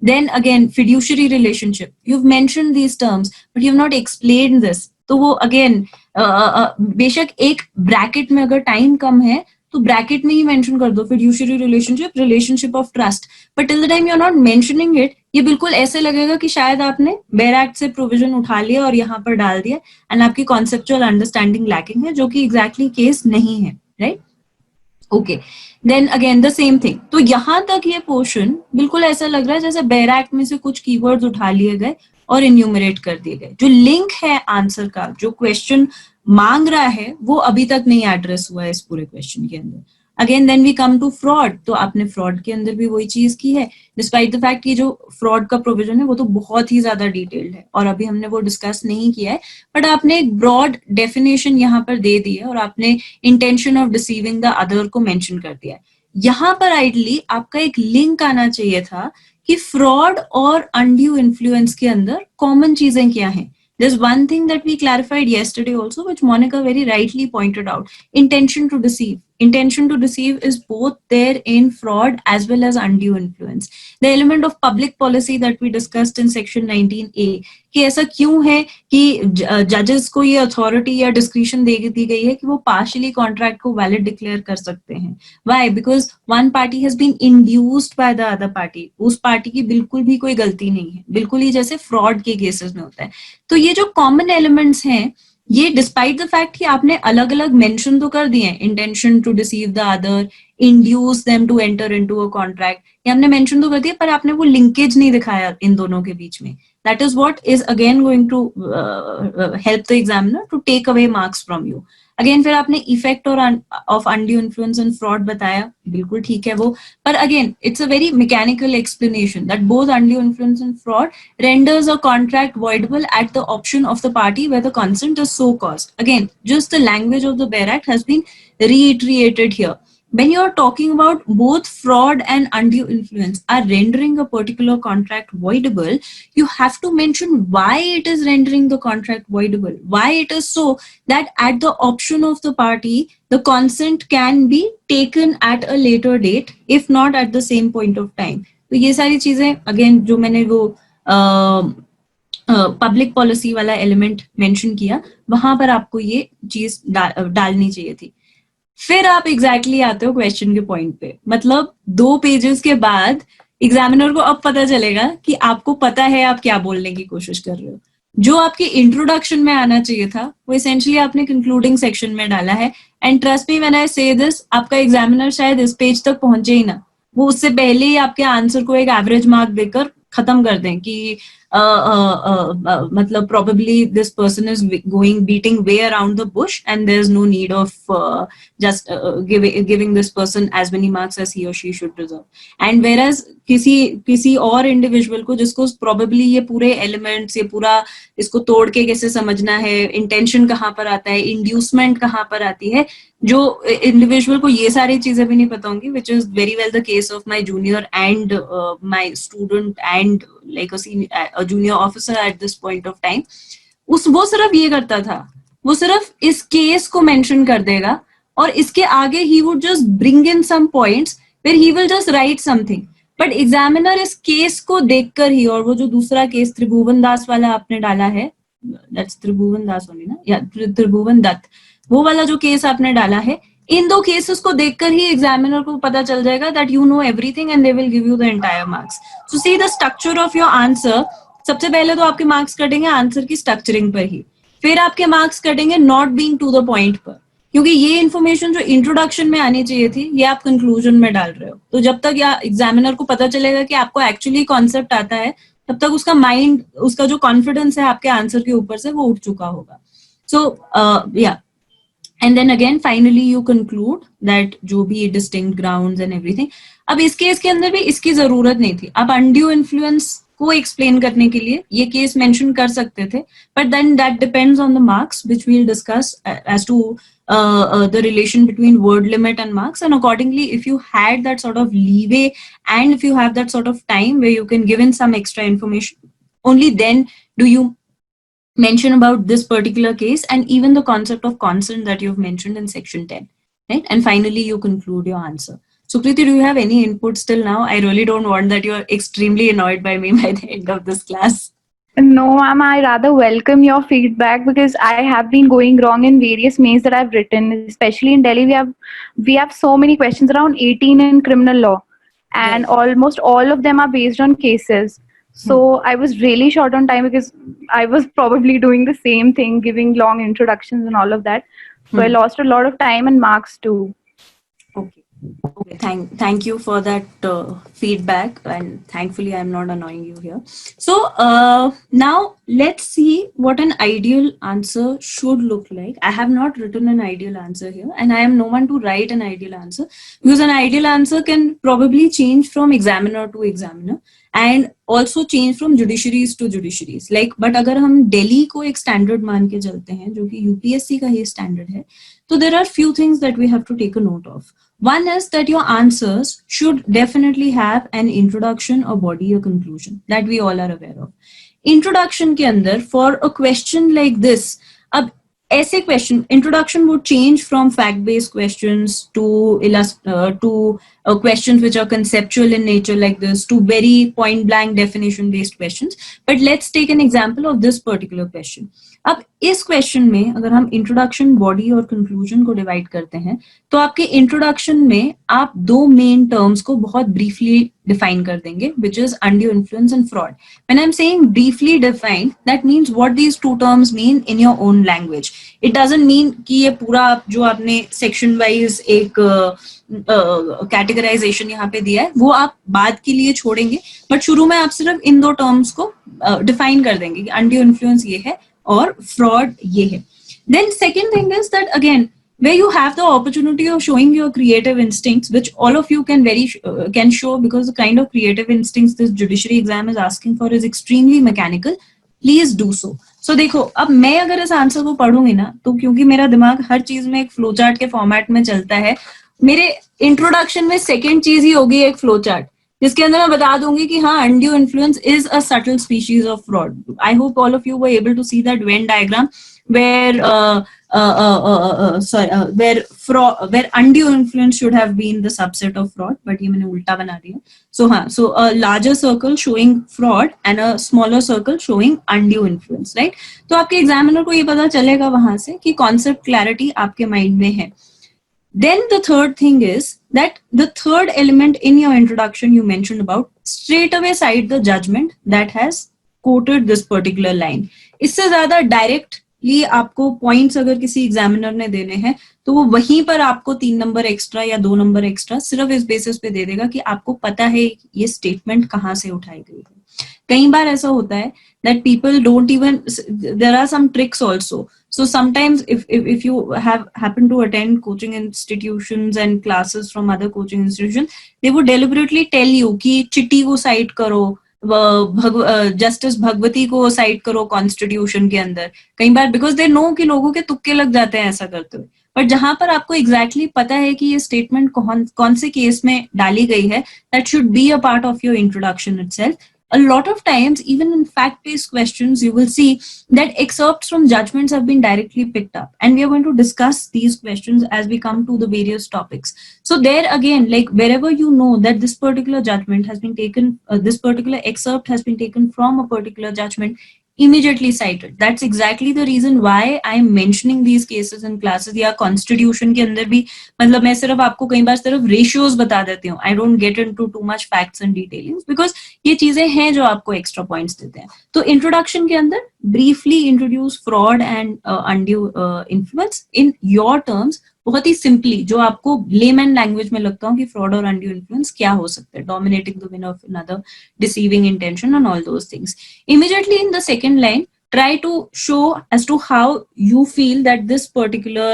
Then again, fiduciary relationship. You've mentioned these terms, but you've not explained this. तो वो again, बेशक एक bracket में अगर time कम है तो bracket में ही mention कर दो fiduciary relationship, relationship of trust, but till the time you are not mentioning it, ये बिल्कुल ऐसे लगेगा कि शायद आपने बेयर एक्ट से प्रोविजन उठा लिया और यहाँ पर डाल दिया एंड आपकी कॉन्सेप्चुअल अंडरस्टैंडिंग लैकिंग है, जो कि एग्जैक्टली केस नहीं है, right? Okay, then again the same thing. तो यहाँ तक ये पोर्शन बिल्कुल ऐसा लग रहा है जैसे बेयर एक्ट में से कुछ कीवर्ड्स उठा लिए गए और इन्यूमरेट कर दिए गए. जो लिंक है आंसर का, जो क्वेश्चन मांग रहा है, वो अभी तक नहीं एड्रेस हुआ है इस पूरे क्वेश्चन के अंदर. Again then we come to fraud. तो आपने फ्रॉड के अंदर भी वही चीज की है, डिस्पाइट द फैक्ट कि जो फ्रॉड का प्रोविजन है वो तो बहुत ही ज्यादा डिटेल्ड है और अभी हमने वो डिस्कस नहीं किया है, बट आपने एक ब्रॉड डेफिनेशन यहाँ पर दे दी है और आपने intention of deceiving the other को मेंशन कर दिया है. यहाँ पर आइडली आपका एक लिंक आना चाहिए था कि फ्रॉड और अनड्यू इन्फ्लुएंस के अंदर कॉमन चीजें क्या हैं. There's one thing that we clarified yesterday also, which Monica very rightly pointed out: intention to deceive. Intention to deceive is both there in fraud as well as undue influence. The element of public policy that we discussed in section 19A, कि ऐसा क्यों है कि जजेस को ये authority या discretion दे दी गई है कि वो पार्शियली कॉन्ट्रैक्ट को वैलिड डिक्लेयर कर सकते हैं. Why? Because one party has been induced by the other party. उस पार्टी की बिल्कुल भी कोई गलती नहीं है, बिल्कुल ही जैसे फ्रॉड के केसेस में होता है. तो ये जो कॉमन एलिमेंट्स हैं, ये डिस्पाइट द फैक्ट कि आपने अलग अलग मेंशन तो कर दिए हैं, intention to deceive the other, induce them to enter into a contract, ये हमने मेंशन तो कर दिया, पर आपने वो लिंकेज नहीं दिखाया इन दोनों के बीच में. That is what is again going to help the examiner to take away marks from you. Again फिर आपने इफेक्ट और of undue influence and fraud बताया, बिल्कुल ठीक है वो, पर again it's a very mechanical explanation that both undue influence and fraud renders a contract voidable at the option of the party where the consent is so caused. Again, just the language of the Bare Act has been reiterated here. When you are talking about both fraud and undue influence are rendering a particular contract voidable, you have to mention why it is rendering the contract voidable. Why it is so that at the option of the party, the consent can be taken at a later date, if not at the same point of time. तो ये सारी चीजें again जो मैंने वो public policy वाला element mention किया, वहां पर आपको ये चीज डालनी चाहिए थी. फिर आप एग्जैक्टली आते हो क्वेश्चन के पॉइंट पे. मतलब 2 पेजेस के बाद एग्जामिनर को अब पता चलेगा कि आपको पता है आप क्या बोलने की कोशिश कर रहे हो. जो आपके इंट्रोडक्शन में आना चाहिए था वो एसेंशियली आपने कंक्लूडिंग सेक्शन में डाला है. And trust me when I से दिस, आपका एग्जामिनर शायद इस पेज तक पहुंचे ही ना, वो उससे पहले ही आपके आंसर को एक एवरेज मार्क देकर खत्म कर दें कि मतलब probably this person is beating way around the bush and there's no need of just giving this person as many marks as he or she should deserve. And whereas किसी और individual को जिसको probably ये पूरे elements, ये पूरा इसको तोड़ के कैसे समझना है, इंटेंशन कहाँ पर आता है, इंड्यूसमेंट कहाँ पर आती है, जो इंडिविजुअल को ये सारी चीजें भी नहीं पता होंगी, which is very well the case of my junior and my student and like a junior officer at this point of time. वो सिर्फ ये करता था, वो सिर्फ इस केस को मेंशन कर देगा और इसके आगे he would just bring in some points where he will just write something. But examiner इस केस को देखकर ही, और वो जो दूसरा केस त्रिभुवन दास वाला आपने डाला है, दैट्स त्रिभुवन दास ओनली ना, या त्रिभुवन दत्त, वो वाला जो केस आपने डाला है, इन 2 केसेस को देखकर ही एग्जामिनर को पता चल जाएगा that you know everything and they will give you the entire marks. So see the structure of your answer. सबसे पहले तो आपके मार्क्स कटेंगे आंसर की स्ट्रक्चरिंग पर ही, फिर आपके मार्क्स कटेंगे not being to the point पर, क्योंकि ये इन्फॉर्मेशन जो इंट्रोडक्शन में आनी चाहिए थी ये आप कंक्लूजन में डाल रहे हो. तो जब तक या एग्जामिनर को पता चलेगा कि आपको एक्चुअली कॉन्सेप्ट आता है, तब तक उसका माइंड, उसका जो कॉन्फिडेंस है आपके आंसर के ऊपर से वो उठ चुका होगा. So yeah, and then again finally you conclude that जो भी distinct grounds and everything. अब इस केस के अंदर भी इसकी जरूरत नहीं थी. आप undue influence को एक्सप्लेन करने के लिए ये केस मेंशन कर सकते थे, but then that depends on the marks which we'll discuss as to the relation between word limit and marks, and accordingly if you had that sort of leeway and if you have that sort of time where you can give in some extra information, only then do you mention about this particular case and even the concept of consent that you've mentioned in section 10, right? And finally you conclude your answer. So Preeti, do you have any input still now? I really don't want that you're extremely annoyed by me by the end of this class. No, ma'am, I rather welcome your feedback because I have been going wrong in various mails that I've written. Especially in Delhi, we have so many questions, around 18 in criminal law, and Yes. almost all of them are based on cases. So I was really short on time because I was probably doing the same thing, giving long introductions and all of that. So I lost a lot of time and marks too. Okay. Okay. Thank you for that feedback, and thankfully I'm not annoying you here. So now let's see what an ideal answer should look like. I have not written an ideal answer here, and I am no one to write an ideal answer because an ideal answer can probably change from examiner to examiner and also change from judiciaries to judiciaries. Like, but अगर हम दिल्ली को एक standard मान के चलते हैं जो कि UPSC का ही standard है, तो there are few things that we have to take a note of. One is that your answers should definitely have an introduction, a body, a conclusion that we all are aware of. Introduction के अंदर for a question like this, अब ऐसे question, introduction would change from fact-based questions to questions which are conceptual in nature like this to very point-blank definition-based questions. But let's take an example of this particular question. अब इस question में अगर हम introduction, body और conclusion को divide करते हैं तो आपके इंट्रोडक्शन में आप दो मेन टर्म्स को बहुत ब्रीफली डिफाइन कर देंगे, which is undue influence and fraud. When I am saying briefly defined, that means what these two terms mean in your own language. It doesn't mean कि ये पूरा जो आपने सेक्शन वाइज एक कैटेगराइजेशन यहाँ पे दिया है वो आप बाद के लिए छोड़ेंगे, बट शुरू में आप सिर्फ इन दो टर्म्स को डिफाइन कर देंगे कि अनड्यू इन्फ्लुएंस ये है और fraud ये है. Then second thing is that again, where you have the opportunity of showing your creative instincts, which all of you can show because the kind of creative instincts this judiciary exam is asking for is extremely mechanical. Please do so. So देखो, अब मैं अगर इस answer को पढ़ूंगी ना तो क्योंकि मेरा दिमाग हर चीज में एक फ्लो चार्ट के फॉर्मेट में चलता है, मेरे इंट्रोडक्शन में सेकेंड चीज ही होगी एक फ्लो चार्ट जिसके अंदर मैं बता दूंगी कि हाँ, undue influence is a subtle species of fraud. I hope all of you were able to see that Venn diagram where where undue influence should have been the subset of fraud, but ये मैंने उल्टा बना दिया. So हाँ, so a larger circle showing fraud and a smaller circle showing undue influence, right? तो आपके examiner को ये पता चलेगा वहां से कि concept clarity आपके माइंड में है. Then the third thing is that the third element in your introduction you mentioned about, straight away cite the judgment that has quoted this particular line. इससे ज्यादा directly आपको points अगर किसी examiner ने देने हैं तो वो वहीं पर आपको 3 नंबर एक्स्ट्रा या 2 नंबर एक्स्ट्रा सिर्फ इस बेसिस पे दे देगा कि आपको पता है ये स्टेटमेंट कहाँ से उठाई गई है. कई बार ऐसा होता है that people don't even, there are some tricks also. So sometimes if you have happen to attend coaching institutions and classes from other coaching institutions, they would deliberately tell you कि चिट्टी को साइट करो, justice Bhagwati को site करो constitution के अंदर. कई बार because they know कि लोगों के तुक्के लग जाते हैं ऐसा करते हुए, बट जहां पर आपको एग्जैक्टली पता है कि ये स्टेटमेंट कौन से केस में डाली गई है, that should be a part of your introduction itself. A lot of times, even in fact-based questions, you will see that excerpts from judgments have been directly picked up. And we are going to discuss these questions as we come to the various topics. So there again, like wherever you know that this particular judgment has been taken, this particular excerpt has been taken from a particular judgment, immediately cited. That's exactly the reason why I'm mentioning these cases in classes. या constitution के अंदर भी, मतलब मैं सिर्फ आपको कई बार सिर्फ ratios बता देती हूँ. I don't get into too much facts and details because ये चीजें हैं जो आपको extra points देते हैं. तो introduction के अंदर briefly introduce fraud and undue influence in your terms बहुत ही सिंपली, जो आपको लेमैन लैंग्वेज में लगता हो कि फ्रॉड और अनड्यू इन्फ्लुएंस क्या हो सकता है, dominating the will of another, deceiving intention and all those things. Immediately in the second line try to show as to how you feel that this particular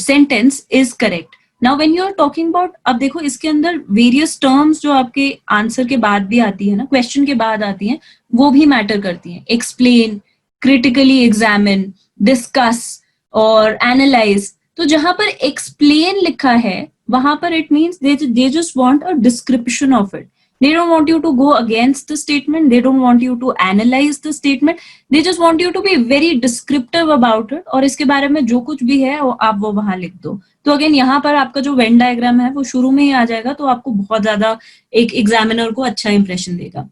sentence is correct. Now when you are talking about, अब देखो इसके अंदर various terms जो आपके answer के बाद भी आती है ना, क्वेश्चन के बाद आती हैं, वो भी मैटर करती हैं. एक्सप्लेन, क्रिटिकली एग्जामिन, डिस्कस और एनालाइज. तो जहां पर एक्सप्लेन लिखा है वहां पर it means they just want a description of it. They don't want you to go against the statement. They don't want you to analyze the statement. They just want you to be very descriptive about it. और इसके बारे में जो कुछ भी है आप वो वहां लिख दो. तो अगेन यहाँ पर आपका जो वेन डायग्राम है वो शुरू में ही आ जाएगा, तो आपको बहुत ज्यादा एक एग्जामिनर को अच्छा इंप्रेशन देगा.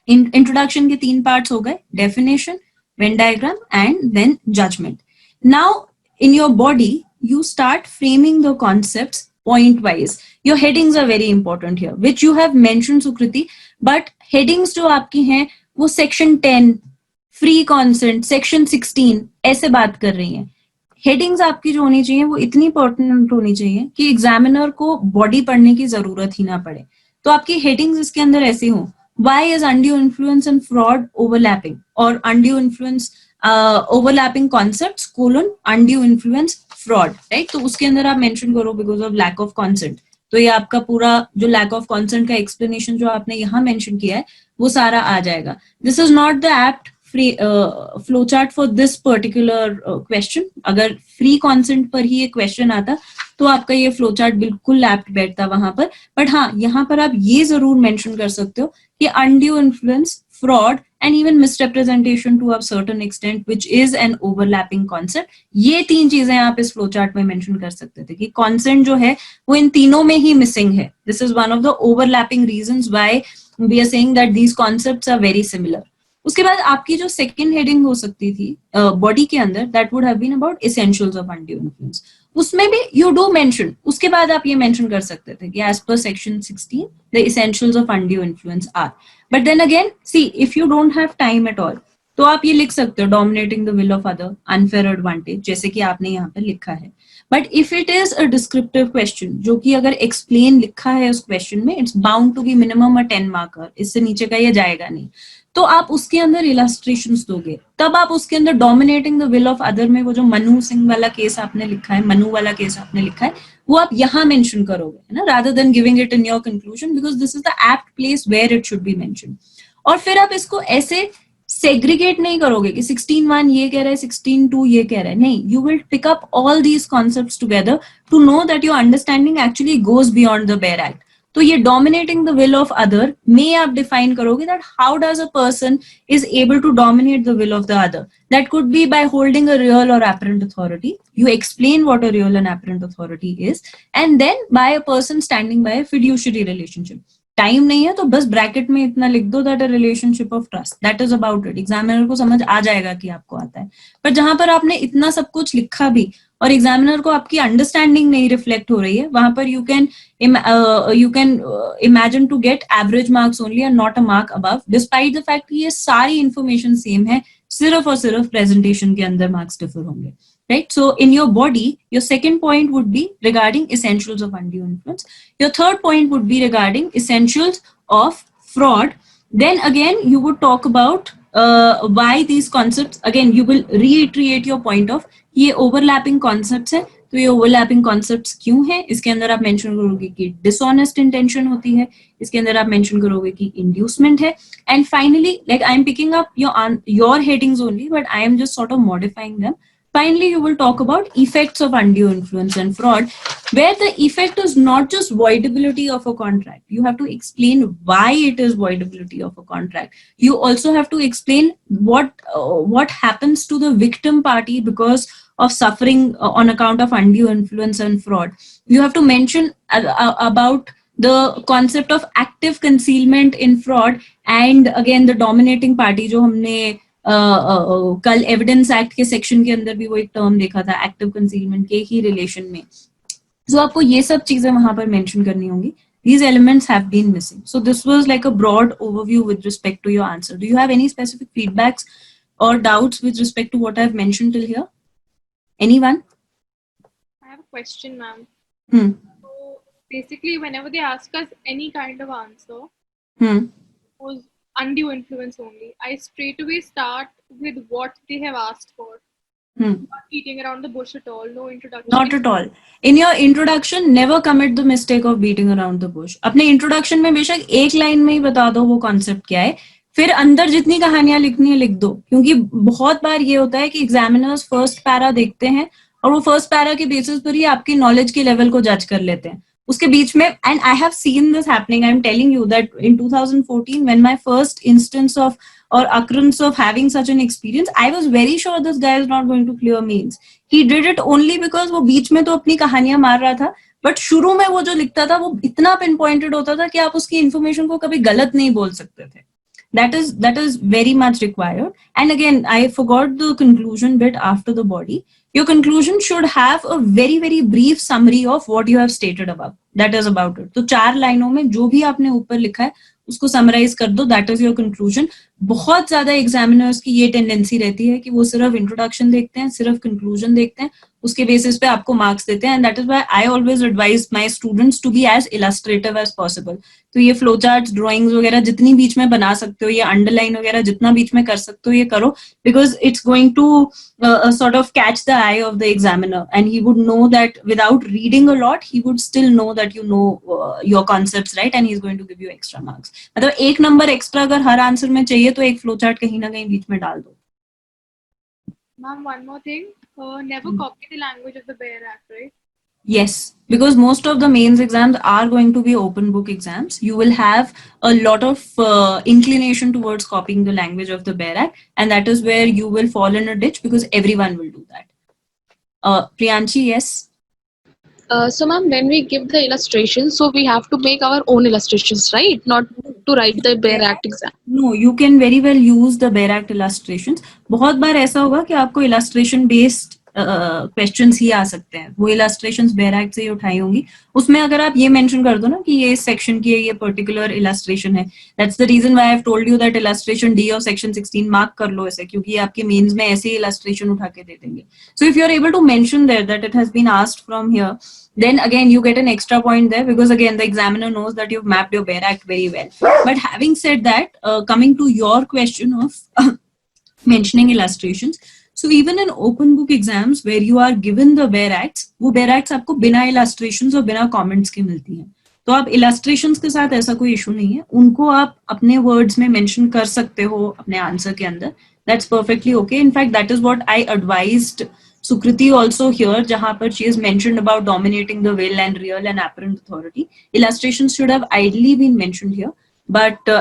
इंट्रोडक्शन के 3 पार्ट्स हो गए, definition, Venn diagram and then judgment. Now in your body you start framing the concepts point wise. Your headings are very important here, which you have mentioned Sukriti, but headings जो आपकी हैं वो section 10, free consent, section 16 ऐसे बात कर रही हैं. Headings आपकी जो होनी चाहिए वो इतनी इंपॉर्टेंट होनी चाहिए कि एग्जामिनर को बॉडी पढ़ने की जरूरत ही ना पड़े. तो आपकी हेडिंग्स इसके अंदर ऐसी हो, why is undue influence and fraud overlapping, और undue influence overlapping concepts colon undue influence fraud, right? तो उसके अंदर आप मेंशन करो because of lack of consent. तो ये आपका पूरा जो lack of consent का explanation जो आपने यहाँ मेंशन किया है वो सारा आ जाएगा. This is not the apt flow chart for this particular question. अगर फ्री कॉन्सेंट पर ही एक क्वेश्चन आता तो आपका ये फ्लो चार्ट बिल्कुल एप्ट बैठता वहां पर. बट हाँ, यहाँ पर आप ये जरूर मेंशन कर सकते हो कि undue influence, fraud and even misrepresentation to a certain extent which is an overlapping concept. ये 3 चीजें आप इस फ्लो चार्ट में मेंशन कर सकते थे कि कॉन्सेंट जो है वो इन तीनों में ही मिसिंग है. This is one of the overlapping reasons why we are saying that these concepts are very similar. उसके बाद आपकी जो सेकंड हेडिंग हो सकती थी बॉडी के अंदर, that would have been about essentials of undue influence. उसमें भी यू डू मेंशन, उसके बाद आप ये मेंशन कर सकते थे कि as per section 16 the essentials of undue influence are. But then again see, if you don't have time at all तो आप ये लिख सकते हो dominating the will of other, unfair advantage, जैसे कि आपने यहाँ पर लिखा है. But if it is a descriptive question, जो कि अगर एक्सप्लेन लिखा है उस क्वेश्चन में, it's bound to be minimum a 10 marker, इससे नीचे का ये जाएगा नहीं. तो आप उसके अंदर इलस्ट्रेशंस दोगे, तब आप उसके अंदर dominating the will of other में वो जो मनु सिंह वाला केस आपने लिखा है, मनु वाला केस आपने लिखा है, वो आप यहाँ मेंशन करोगे, है ना, rather than giving it in your conclusion, because this is the apt place where it should be mention. और फिर आप इसको ऐसे सेग्रीगेट नहीं करोगे कि 16(1) ये कह रहा है, 16(2) ये कह रहा है. नहीं, you will pick up all these concepts together to know that your understanding actually goes beyond the bare act. तो ये dominating the will of other में आप डिफाइन करोगे that how does a person is able to dominate the will of the other. That could be by holding a real और apparent authority. You explain what a real and apparent authority is, and then by a person standing by a fiduciary relationship. Time नहीं है तो बस bracket में इतना लिख दो that a relationship of trust, that is about it. Examiner को समझ आ जाएगा कि आपको आता है. पर जहां पर आपने इतना सब कुछ लिखा भी और एग्जामिनर को आपकी अंडरस्टैंडिंग नहीं रिफ्लेक्ट हो रही है, वहां पर you can imagine to get average marks only and not a mark above, despite the fact कि ये सारी इंफॉर्मेशन सेम है, सिर्फ और सिर्फ प्रेजेंटेशन के अंदर मार्क्स डिफर होंगे. Right? So in your body, your second point would be regarding essentials of undue influence. Your third point would be regarding essentials of fraud. Then again, you would talk about why these concepts, again, you will reiterate your point of ये overlapping concepts है, तो ये overlapping concepts क्यों है, इसके अंदर आप mention करोगे कि dishonest intention होती है, इसके अंदर आप mention करोगे कि inducement है, and finally, like I am picking up your headings only, but I am just sort of modifying them. Finally, you will talk about effects of undue influence and fraud, where the effect is not just voidability of a contract. You have to explain why it is voidability of a contract. You also have to explain what happens to the victim party because of suffering on account of undue influence and fraud. You have to mention about the concept of active concealment in fraud, and again the dominating party जो हमने कल evidence act के section के अंदर भी वो एक term देखा था, एक्टिव कंसीलमेंट के ही रिलेशन में. सो आपको ये सब चीजें वहां पर मेंशन करनी होंगी. These elements have been missing. So this was like a broad overview with respect to your answer. Do you have any specific feedbacks or doubts with respect to what I've mentioned till here? Anyone? question, ma'am. Hmm. So basically, whenever they ask us any kind of answer, Hmm. was undue influence only, I straight away start with what they have asked for. Hmm. Not beating around the bush at all. No introduction. Not at all. In your introduction, never commit the mistake of beating around the bush. अपने introduction में बेशक एक line में ही बता दो वो concept क्या है, फिर अंदर जितनी कहानियां लिखनी है लिख दो, क्योंकि बहुत बार ये होता है कि एग्जामिनर्स फर्स्ट पैरा देखते हैं और वो फर्स्ट पैरा के बेसिस पर ही आपकी नॉलेज के लेवल को जज कर लेते हैं. उसके बीच में, and I have seen this happening, I am telling you that in 2014 when my first instance of or occurrence of having such an experience, I was very sure this guy is not going to clear mains. He did it only because वो बीच में तो अपनी कहानियां मार रहा था, but शुरू में वो जो लिखता था वो इतना पिन पॉइंटेड होता था कि आप उसकी इंफॉर्मेशन को कभी गलत नहीं बोल सकते थे. That is very much required. And again, I forgot the conclusion bit after the body. Your conclusion should have a very very brief summary of what you have stated above. That is about it. तो 4 लाइनों में जो भी आपने ऊपर लिखा है उसको समराइज कर दो. That is your conclusion. बहुत ज्यादा एग्जामिनर्स की ये टेंडेंसी रहती है कि वो सिर्फ इंट्रोडक्शन देखते हैं, सिर्फ कंक्लूजन देखते हैं, उसके बेसिस पे आपको मार्क्स देते हैं. And that is why I always advise my students to be as illustrative as possible. तो ये फ्लो चार्ट्स, ड्राइंग्स वगैरह जितनी बीच में बना सकते हो, ये अंडरलाइन वगैरह जितना बीच में कर सकते हो ये करो, because it's going to sort of catch the eye of the examiner, and he would know that without reading a lot he would still know that you know your concepts, right? And he's going to give you extra marks. मतलब 1 number extra अगर हर answer में चाहिए तो एक flow chart कहीं ना कहीं बीच में डाल दो. Ma'am, one more thing. Never copy the language of the Bear Act, right? Yes, because most of the mains exams are going to be open book exams. You will have a lot of inclination towards copying the language of the Bear Act, and that is where you will fall in a ditch because everyone will do that. Priyanshi, yes? So ma'am, when we give the illustrations, so we have to make our own illustrations, right? Not to write the Bear Act exam. No, you can very well use the Bear Act illustrations. बहुत बार ऐसा होगा कि आपको illustration based questions ही आ सकते हैं, वो illustrations bare act से ही उठाई होंगी. उसमें अगर आप ये मेंशन कर दो ना कि ये इस सेक्शन की है, ये पर्टिकुलर इलस्ट्रेशन है, that's the reason why I have told you that illustration D और सेक्शन 16 मार्क कर लो ऐसे, क्योंकि आपके मेंस में ऐसे ही इलस्ट्रेशन उठा के दे देंगे. So if you are able to mention there that it has been asked from here, then again you get an extra point there, because again the examiner knows that you've mapped your Bear Act very well. But having said that, coming to your question of mentioning illustrations, so even in open book exams where you are given the Bear Acts, वो Bear Acts आपको बिना illustrations और बिना comments के मिलती हैं. तो आप illustrations के साथ ऐसा कोई issue नहीं है, उनको आप अपने words में mention कर सकते हो अपने answer के अंदर. That's perfectly okay. In fact, that is what I advised Sukriti also here, jahan par she has mentioned about dominating the will and real and apparent authority. Illustrations should have ideally been mentioned here, but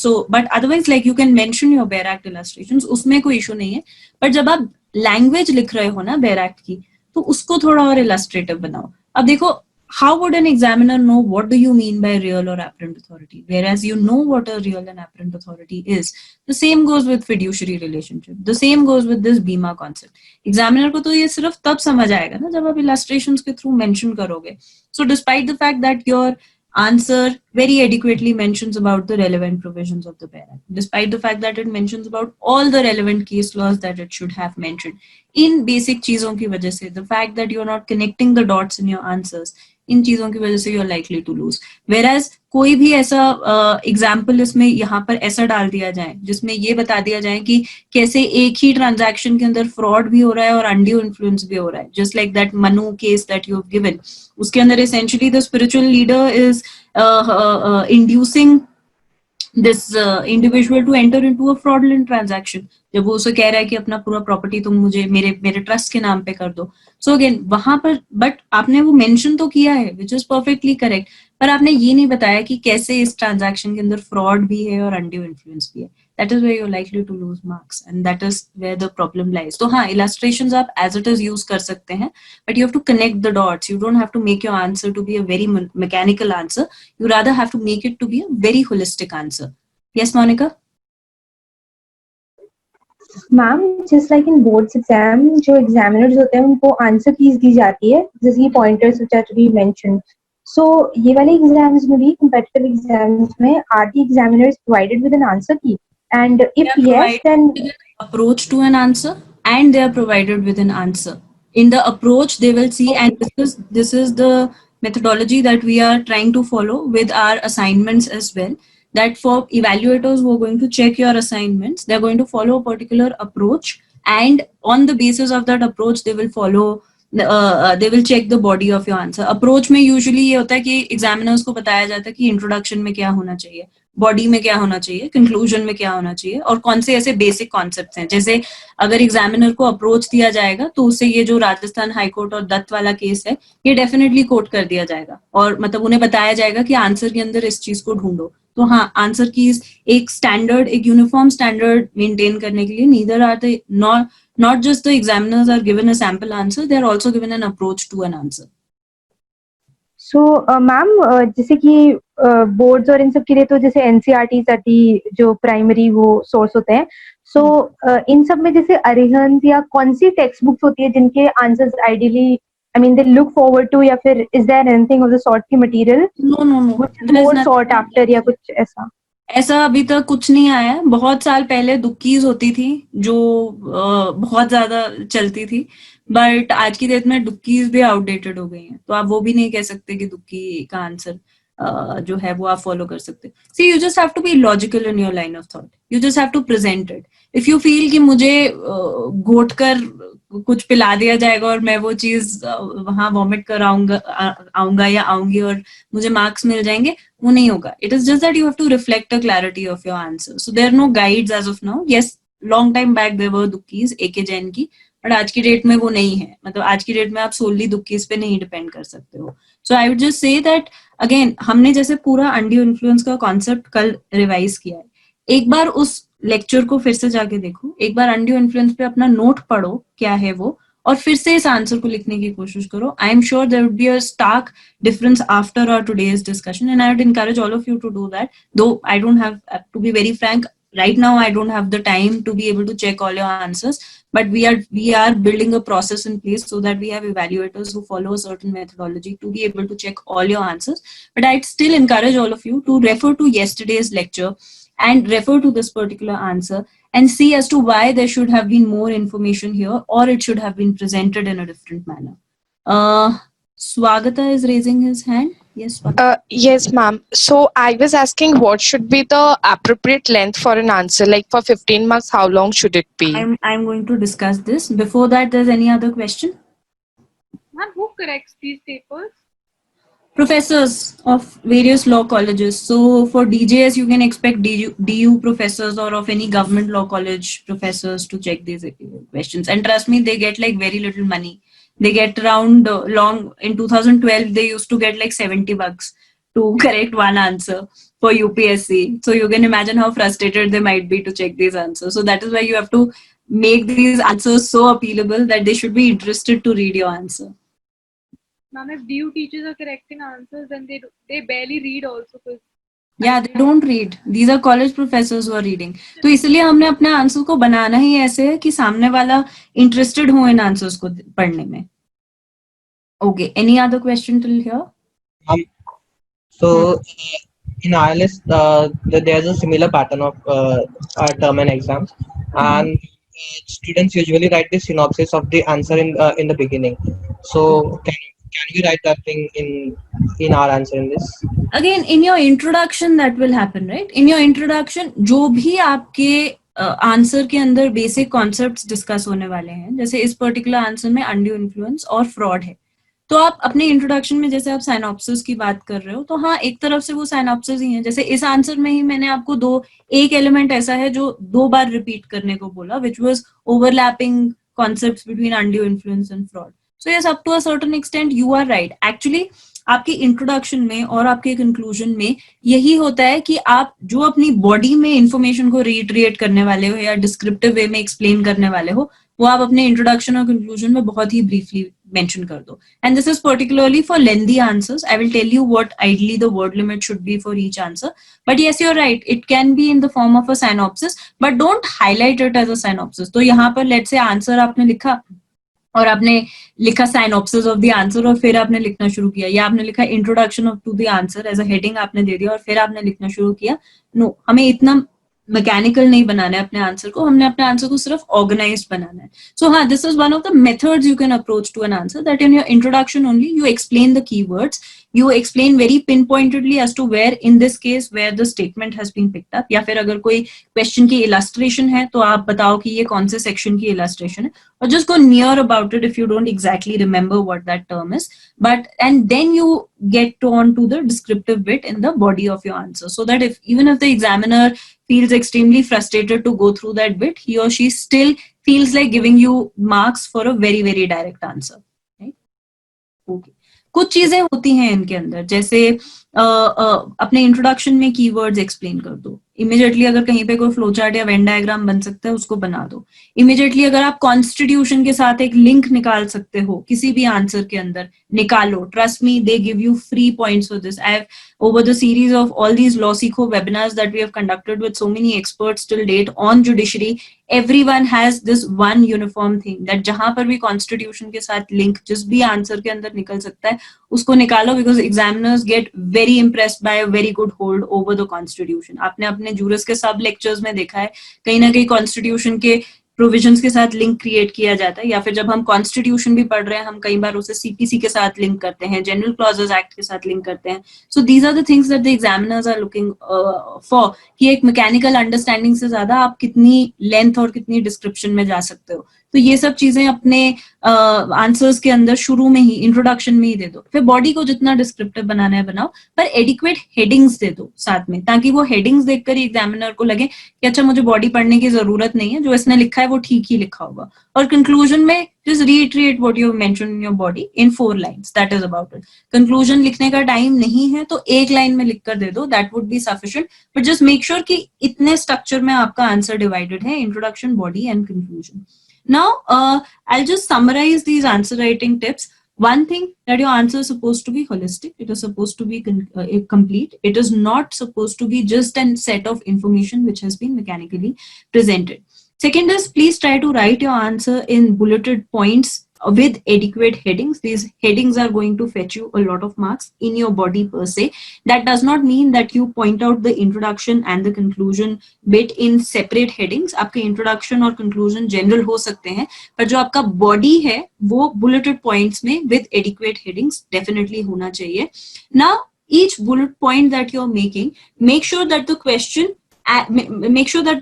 so but otherwise like you can mention your Bear Act illustrations, उसमें कोई issue नहीं है. पर जब आप language लिख रहे हो ना Bear Act की, तो उसको थोड़ा और illustrative बनाओ. अब देखो, how would an examiner know what do you mean by real or apparent authority, whereas you know what a real and apparent authority is? The same goes with fiduciary relationship, the same goes with this Bima concept. Examiner को तो ये सिर्फ तब समझ आएगा ना जब आप illustrations के through mention करोगे. So despite the fact that your answer very adequately mentions about the relevant provisions of the Bear Act, despite the fact that it mentions about all the relevant case laws that it should have mentioned, in basic चीजों की वजह से, the fact that you are not connecting the dots in your answers, इन चीजों की वजह से you are likely to lose. वेराज कोई भी ऐसा एग्जाम्पल इसमें यहाँ पर ऐसा डाल दिया जाए जिसमें ये बता दिया जाए कि कैसे एक ही ट्रांजैक्शन के अंदर फ्रॉड भी हो रहा है और अनड्यू इन्फ्लुएंस भी हो रहा है, just like that Manu case that you have given. उसके अंदर essentially the spiritual leader is inducing this individual to enter into a fraudulent transaction, जब वो उसे कह रहा है कि अपना पूरा प्रॉपर्टी तुम मुझे मेरे ट्रस्ट के नाम पे कर दो. सो अगेन वहां पर बट आपने वो मेंशन तो किया है विच इज परफेक्टली करेक्ट, पर आपने ये नहीं बताया कि कैसे इस ट्रांजैक्शन के अंदर फ्रॉड भी है और अनड्यू इन्फ्लुएंस भी है. That is where you are likely to lose marks and that is where the problem lies. तो हाँ, इलस्ट्रेशंस आप एज इट इज यूज कर सकते हैं, but you have to connect the dots. You don't have to make your answer to be a very mechanical answer, you rather have to make it to be a very holistic answer. Yes, Monica? Ma'am, just like in boards exam जो examiners होते हैं उनको answer keys दी जाती है, जैसे pointers which are to be mentioned. So ये वाले एग्जाम्स में भी, competitive एग्जाम्स में, are the examiners provided with an answer key? And if yes, then approach to an answer and they are provided with an answer. in the approach they will see, and this is the methodology that we are trying to follow with our assignments as well, that for evaluators who are going to check your assignments, they're going to follow a particular approach, and on the basis of that approach they will follow they will check the body of your answer. Approach में usually ये होता है कि examiners को बताया जाता है कि introduction में क्या होना चाहिए, बॉडी में क्या होना चाहिए, कंक्लूजन में क्या होना चाहिए, और कौन से ऐसे बेसिक कॉन्सेप्ट्स हैं. जैसे अगर एग्जामिनर को अप्रोच दिया जाएगा तो उससे ये जो राजस्थान हाईकोर्ट और दत्त वाला केस है ये डेफिनेटली कोट कर दिया जाएगा, और मतलब उन्हें बताया जाएगा कि आंसर के अंदर इस चीज को ढूंढो. तो हाँ, आंसर की एक स्टैंडर्ड, एक यूनिफॉर्म स्टैंडर्ड मेंटेन करने के लिए neither are the not just the examiners are given a sample answer, they are also given an approach to an answer. So ma'am जैसे कि बोर्ड्स और इन सब के लिए तो जैसे एनसीईआरटी सटी जो प्राइमरी वो सोर्स होते हैं, सो इन सब में जैसे अरिहंत या कौन सी टेक्स्ट बुक्स होती है जिनके answers ideally I mean they look forward to, या फिर is there anything of the sort की मटेरियल मोर सॉर्ट आफ्टर या कुछ ऐसा? ऐसा अभी तक कुछ नहीं आया है. बहुत साल पहले दुक्कीज होती थी जो बहुत ज्यादा चलती थी, बट आज की डेट में दुक्कीज भी आउटडेटेड हो गई हैं, तो आप वो भी नहीं कह सकते कि दुक्की का आंसर जो है वो आप फॉलो कर सकते. See you just have to be logical in your line of thought, you just have to present it. If you feel कि मुझे घोट कर कुछ पिला दिया जाएगा और मैं वो चीज वहां वॉमिट कर आऊंगा या आऊंगी और मुझे मार्क्स मिल जाएंगे, वो नहीं होगा. It is just that you have to reflect the clarity of your answer. So there are no guides as of now. Yes, long time back there were दुक्कीज एके जैन की, बट आज की डेट में वो नहीं है. मतलब आज की डेट में आप सोलली दुक्कीज पे नहीं डिपेंड कर सकते हो. So I would just say that again, हमने जैसे पूरा अनड्यू इन्फ्लुएंस का कॉन्सेप्ट कल रिवाइज किया है, एक बार उस लेक्चर को फिर से जाके देखो, एक बार अनड्यू इन्फ्लुएंस पे अपना नोट पढ़ो क्या है वो, और फिर से इस आंसर को लिखने की कोशिश करो. I am sure there would be a stark difference after our today's discussion, and I would encourage all of you to do that. Though I don't have, to be very frank, right now I don't have the time to be able to check all your answers, but we are building a process in place so that we have evaluators who follow a certain methodology to be able to check all your answers. But I'd still encourage all of you to refer to yesterday's lecture and refer to this particular answer and see as to why there should have been more information here, or it should have been presented in a different manner. Swagata is raising his hand. Yes, Swagata. Yes, ma'am. So I was asking what should be the appropriate length for an answer? Like for 15 marks, how long should it be? I'm going to discuss this. Before that, there's any other question? Ma'am, who corrects these papers? Professors of various law colleges. So for DJS, you can expect DU professors or of any government law college professors to check these questions. And trust me, they get like very little money. They get around in 2012, they used to get like $70 to correct one answer for UPSC. So you can imagine how frustrated they might be to check these answers. So that is why you have to make these answers so appealable that they should be interested to read your answer. Ma'am, if DU teachers are correcting answers, then they barely read also. Yeah, they don't read. These are college professors who are reading. तो इसलिए हमने अपने answer को बनाना ही ऐसे है कि सामने वाला इंटरेस्टेड हो इन आंसर्स को पढ़ने में. Okay, any other question till here? So in ILS, there's a similar pattern of term and exams, and students usually write the synopsis of the answer in the beginning. So can we write that thing in our answer in this? Again, in your introduction that will happen, right? In your introduction, जो भी आपके answer के अंदर basic concepts discuss होने वाले हैं, जैसे इस पर्टिकुलर आंसर में अनड्यू इन्फ्लुएंस और फ्रॉड है, तो आप अपने इंट्रोडक्शन में जैसे आप साइनॉप्सिस की बात कर रहे हो, तो हाँ, एक तरफ से वो साइनॉप्सिस ही है. जैसे इस आंसर में ही मैंने आपको एक एलिमेंट ऐसा है जो 2 बार रिपीट करने को बोला, which was overlapping concepts between undue influence and fraud. So yes, up to a certain extent you are right. Actually आपकी इंट्रोडक्शन में और आपके कंक्लूजन में यही होता है कि आप जो अपनी बॉडी में इंफॉर्मेशन को रिट्रिएट करने वाले हो या डिस्क्रिप्टिव वे में एक्सप्लेन करने वाले हो, वो आप अपने इंट्रोडक्शन और कंक्लूजन में बहुत ही ब्रीफली मेंशन कर दो. And this is particularly for lengthy answers. I will tell you what ideally the word limit should be for each answer, but yes, you are right, it can be in the form of a synopsis, but don't highlight it as a synopsis. तो यहाँ पर let's say answer आपने लिखा और आपने लिखा synopsis of the answer और फिर आपने लिखना शुरू किया, या आपने लिखा introduction to the answer as a heading आपने दे दिया और फिर आपने लिखना शुरू किया. नो, हमें इतना मैकेनिकल नहीं बनाना है अपने आंसर को, हमने अपने आंसर को सिर्फ ऑर्गेनाइज्ड बनाना है. सो हाँ, this is one of the methods you can approach to an answer, that in your introduction only you explain the keywords, you explain very pinpointedly as to where in this case where the statement has been picked up, या फिर अगर कोई question की illustration है तो आप बताओ कि ये कौन से section की illustration है, or just go near about it if you don't exactly remember what that term is, but and then you get on to the descriptive bit in the body of your answer, so that if even if the examiner feels extremely frustrated to go through that bit, he or she still feels like giving you marks for a very very direct answer, right? Okay. कुछ चीजें होती हैं इनके अंदर, जैसे अपने introduction में keywords explain कर दो. इमीडिएटली अगर कहीं पे कोई फ्लो चार्ट या वेन डायग्राम बन सकता है उसको बना दो. इमीडिएटली अगर आप कॉन्स्टिट्यूशन के साथ एक लिंक निकाल सकते हो किसी भी आंसर के अंदर, निकालो. Trust me, they give you free points for this. I have over the series of all these Law Seekho webinars that we have conducted with so many experts till date on judiciary, everyone has this one uniform thing that जहां पर भी constitution के साथ link जिस भी answer के अंदर निकल सकता है उसको निकालो, because examiners get very impressed by a very good hold over the constitution. आपने अपने juris के सब lectures में देखा है कहीं ना कहीं constitution के प्रोविजंस के साथ लिंक क्रिएट किया जाता है, या फिर जब हम कॉन्स्टिट्यूशन भी पढ़ रहे हैं हम कई बार उसे सीपीसी के साथ लिंक करते हैं, जनरल क्लॉजेस एक्ट के साथ लिंक करते हैं. So these are the things that the examiners are looking for, कि एक मैकेनिकल अंडरस्टैंडिंग से ज्यादा आप कितनी लेंथ और कितनी डिस्क्रिप्शन में जा सकते हो. तो ये सब चीजें अपने आंसर्स के अंदर शुरू में ही, इंट्रोडक्शन में ही दे दो. फिर बॉडी को जितना डिस्क्रिप्टिव बनाना है बनाओ, पर एडिक्वेट हेडिंग्स दे दो साथ में, ताकि वो हेडिंग्स देखकर ही एग्जामिनर को लगे कि अच्छा मुझे बॉडी पढ़ने की जरूरत नहीं है, जो इसने लिखा है वो ठीक ही लिखा होगा. और कंक्लूजन में just reiterate what you have mentioned in your body in 4 lines. That is about it. Conclusion लिखने का टाइम नहीं है तो एक लाइन में लिख कर दे दो, that would be sufficient. But just make sure कि इतने स्ट्रक्चर में आपका आंसर डिवाइडेड है, introduction, body and conclusion. Now, I'll just summarize these answer writing tips. One thing, that your answer is supposed to be holistic. It is supposed to be complete. It is not supposed to be just a set of information which has been mechanically presented. Second is, please try to write your answer in bulleted points with adequate headings. These headings are going to fetch you a lot of marks in your body per se. That does not mean that you point out the introduction and the conclusion bit in separate headings. आपके introduction और conclusion general हो सकते हैं, पर जो आपका body है वो bulleted points में with adequate headings definitely होना चाहिए. Now, each bullet point that you're making, make sure that the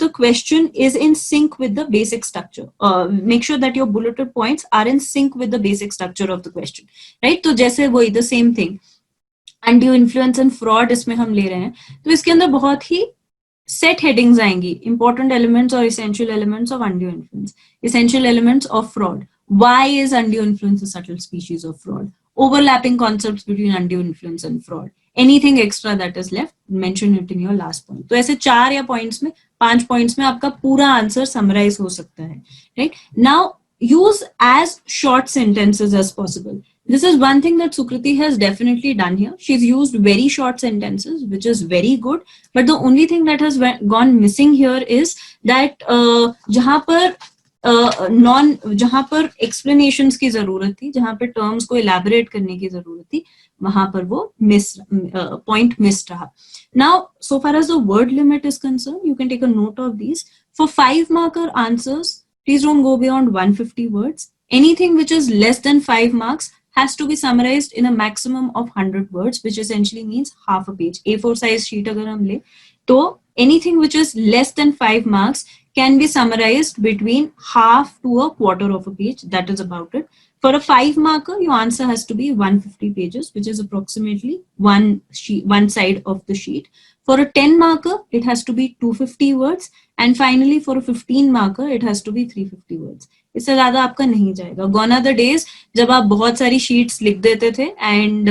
question is in sync with the basic structure. Make sure that your bulleted points are in sync with the basic structure of the question, right? तो जैसे वही the same thing, undue influence and fraud इसमें हम ले रहे हैं, तो इसके अंदर बहुत ही set headings आएंगी. Important elements or essential elements of undue influence, essential elements of fraud. Why is undue influence a subtle species of fraud? Overlapping concepts between undue influence and fraud. Anything extra that is left, mention it in your last point. तो ऐसे 4 या points में, 5 points में आपका पूरा answer summarize हो सकता है, right? Now, use as short sentences as possible. This is one thing that Sukriti has definitely done here. She's used very short sentences, which is very good. But the only thing that has gone missing here is that जहाँ पर explanations की जरूरत थी, जहाँ पर terms को elaborate करने की जरूरत थी, वहां पर वो point missed रहा. Now, so far as the word limit is concerned, you can take a note of these. For 5 marker answers, please don't go beyond 150 words. Anything which is less than 5 marks has to be summarized in a maximum of 100 words, which essentially means half a page. A4 size sheet अगर हम ले, तो anything which is less than 5 marks can be summarized between half to a quarter of a page. That is about it. For a 5 marker, your answer has to be 150 pages, which is approximately one side of the sheet. For a 10 marker, it has to be 250 words. And finally, for a 15 marker, it has to be 350 words. इससे ज्यादा आपका नहीं जाएगा. Gone are the days जब आप बहुत सारी sheets लिख देते थे and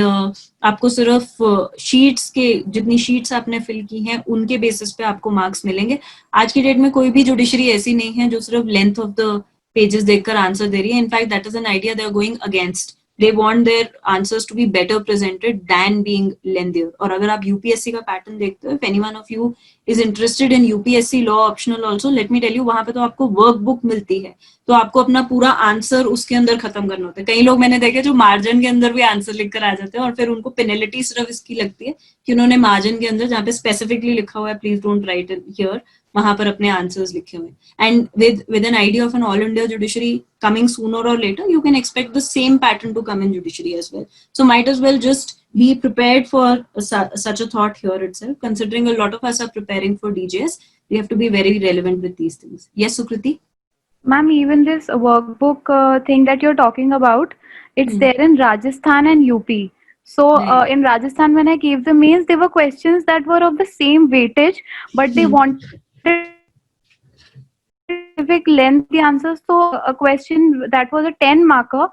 आपको सिर्फ sheets के जितनी sheets आपने fill की हैं उनके basis पे आपको marks मिलेंगे. आज की date में कोई भी judiciary ऐसी नहीं है जो सिर्फ length of the pages देखकर आंसर दे रही है. In fact, that is an idea they are going against. They want their answers to be better presented than being lengthier. और अगर आप UPSC का pattern देखते हो, if any one of you is interested in UPSC law optional also, let me tell you, वहाँ पे तो आपको workbook मिलती है, तो आपको अपना पूरा आंसर उसके अंदर खत्म करना होता है. कई लोग मैंने देखे जो मार्जिन के अंदर भी आंसर लिख कर आ जाते हैं और फिर उनको पेनल्टी सिर्फ इसकी लगती है कि उन्होंने मार्जिन के अंदर जहाँ पे स्पेसिफिकली लिखा हुआ है प्लीज डोंट राइट हियर, वहां पर अपने आंसर्स लिखे हुए. And with an idea of an all India judiciary coming sooner or later, you can expect the same pattern to come in judiciary as well. So might as well just be prepared for such a thought here itself. Considering a lot of us are preparing for DJS, we have to be very relevant with these things. Yes, Sukriti? Ma'am, even this workbook thing that you're talking about, it's Hmm. there in Rajasthan and UP. So Right. in Rajasthan, when I gave the mains, there were questions that were of the same weightage, but they Hmm. wanted specific length the answers. So a question that was a 10 marker,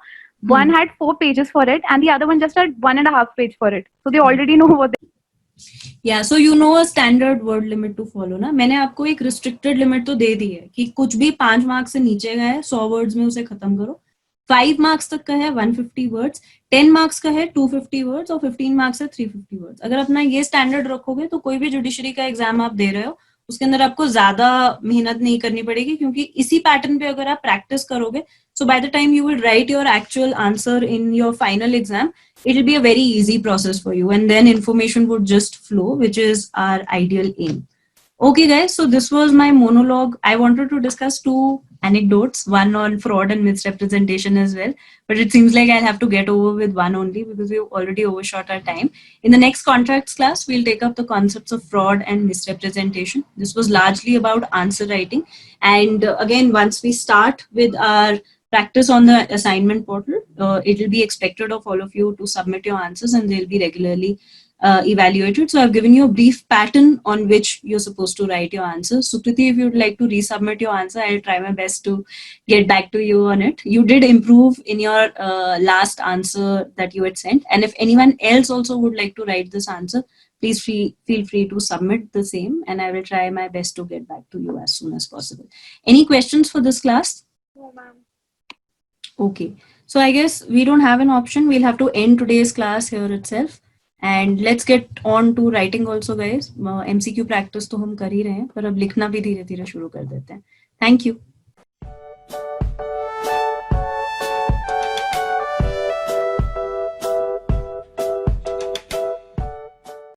one had 4 pages for it, and the other one just had 1.5 page for it. So they already know what या so you know a standard word limit to follow ना. मैंने आपको एक restricted limit तो दे दी है कि कुछ भी 5 मार्क्स से नीचे का है 100 वर्ड्स में उसे खत्म करो. 5 मार्क्स तक का है 150 वर्ड्स, 10 मार्क्स का है 250 वर्ड्स और 15 मार्क्स है 350 वर्ड्स. अगर अपना ये स्टैंडर्ड रखोगे तो कोई भी जुडिशरी का एग्जाम आप दे रहे हो उसके अंदर आपको ज्यादा मेहनत नहीं करनी पड़ेगी, क्योंकि इसी पैटर्न पे अगर आप प्रैक्टिस करोगे, so by the time you will write your actual answer in your final exam, it will be a very easy process for you, and then information would just flow, which is our ideal aim. Okay guys, so this was my monologue. I wanted to discuss 2 anecdotes, one on fraud and misrepresentation as well, but it seems like I'll have to get over with one only because we've already overshot our time. In the next contracts class, we'll take up the concepts of fraud and misrepresentation. This was largely about answer writing, and again, once we start with our practice on the assignment portal, it will be expected of all of you to submit your answers and they'll be regularly evaluated. So I've given you a brief pattern on which you're supposed to write your answers. Sukriti, if you'd like to resubmit your answer, I'll try my best to get back to you on it. You did improve in your last answer that you had sent. And if anyone else also would like to write this answer, please feel free to submit the same and I will try my best to get back to you as soon as possible. Any questions for this class? No, ma'am. Okay, so I guess we don't have an option. We'll have to end today's class here itself. And let's get on to writing also, guys. MCQ practice तो हम कर ही रहे हैं, पर अब लिखना भी धीरे धीरे शुरू कर देते हैं. Thank you.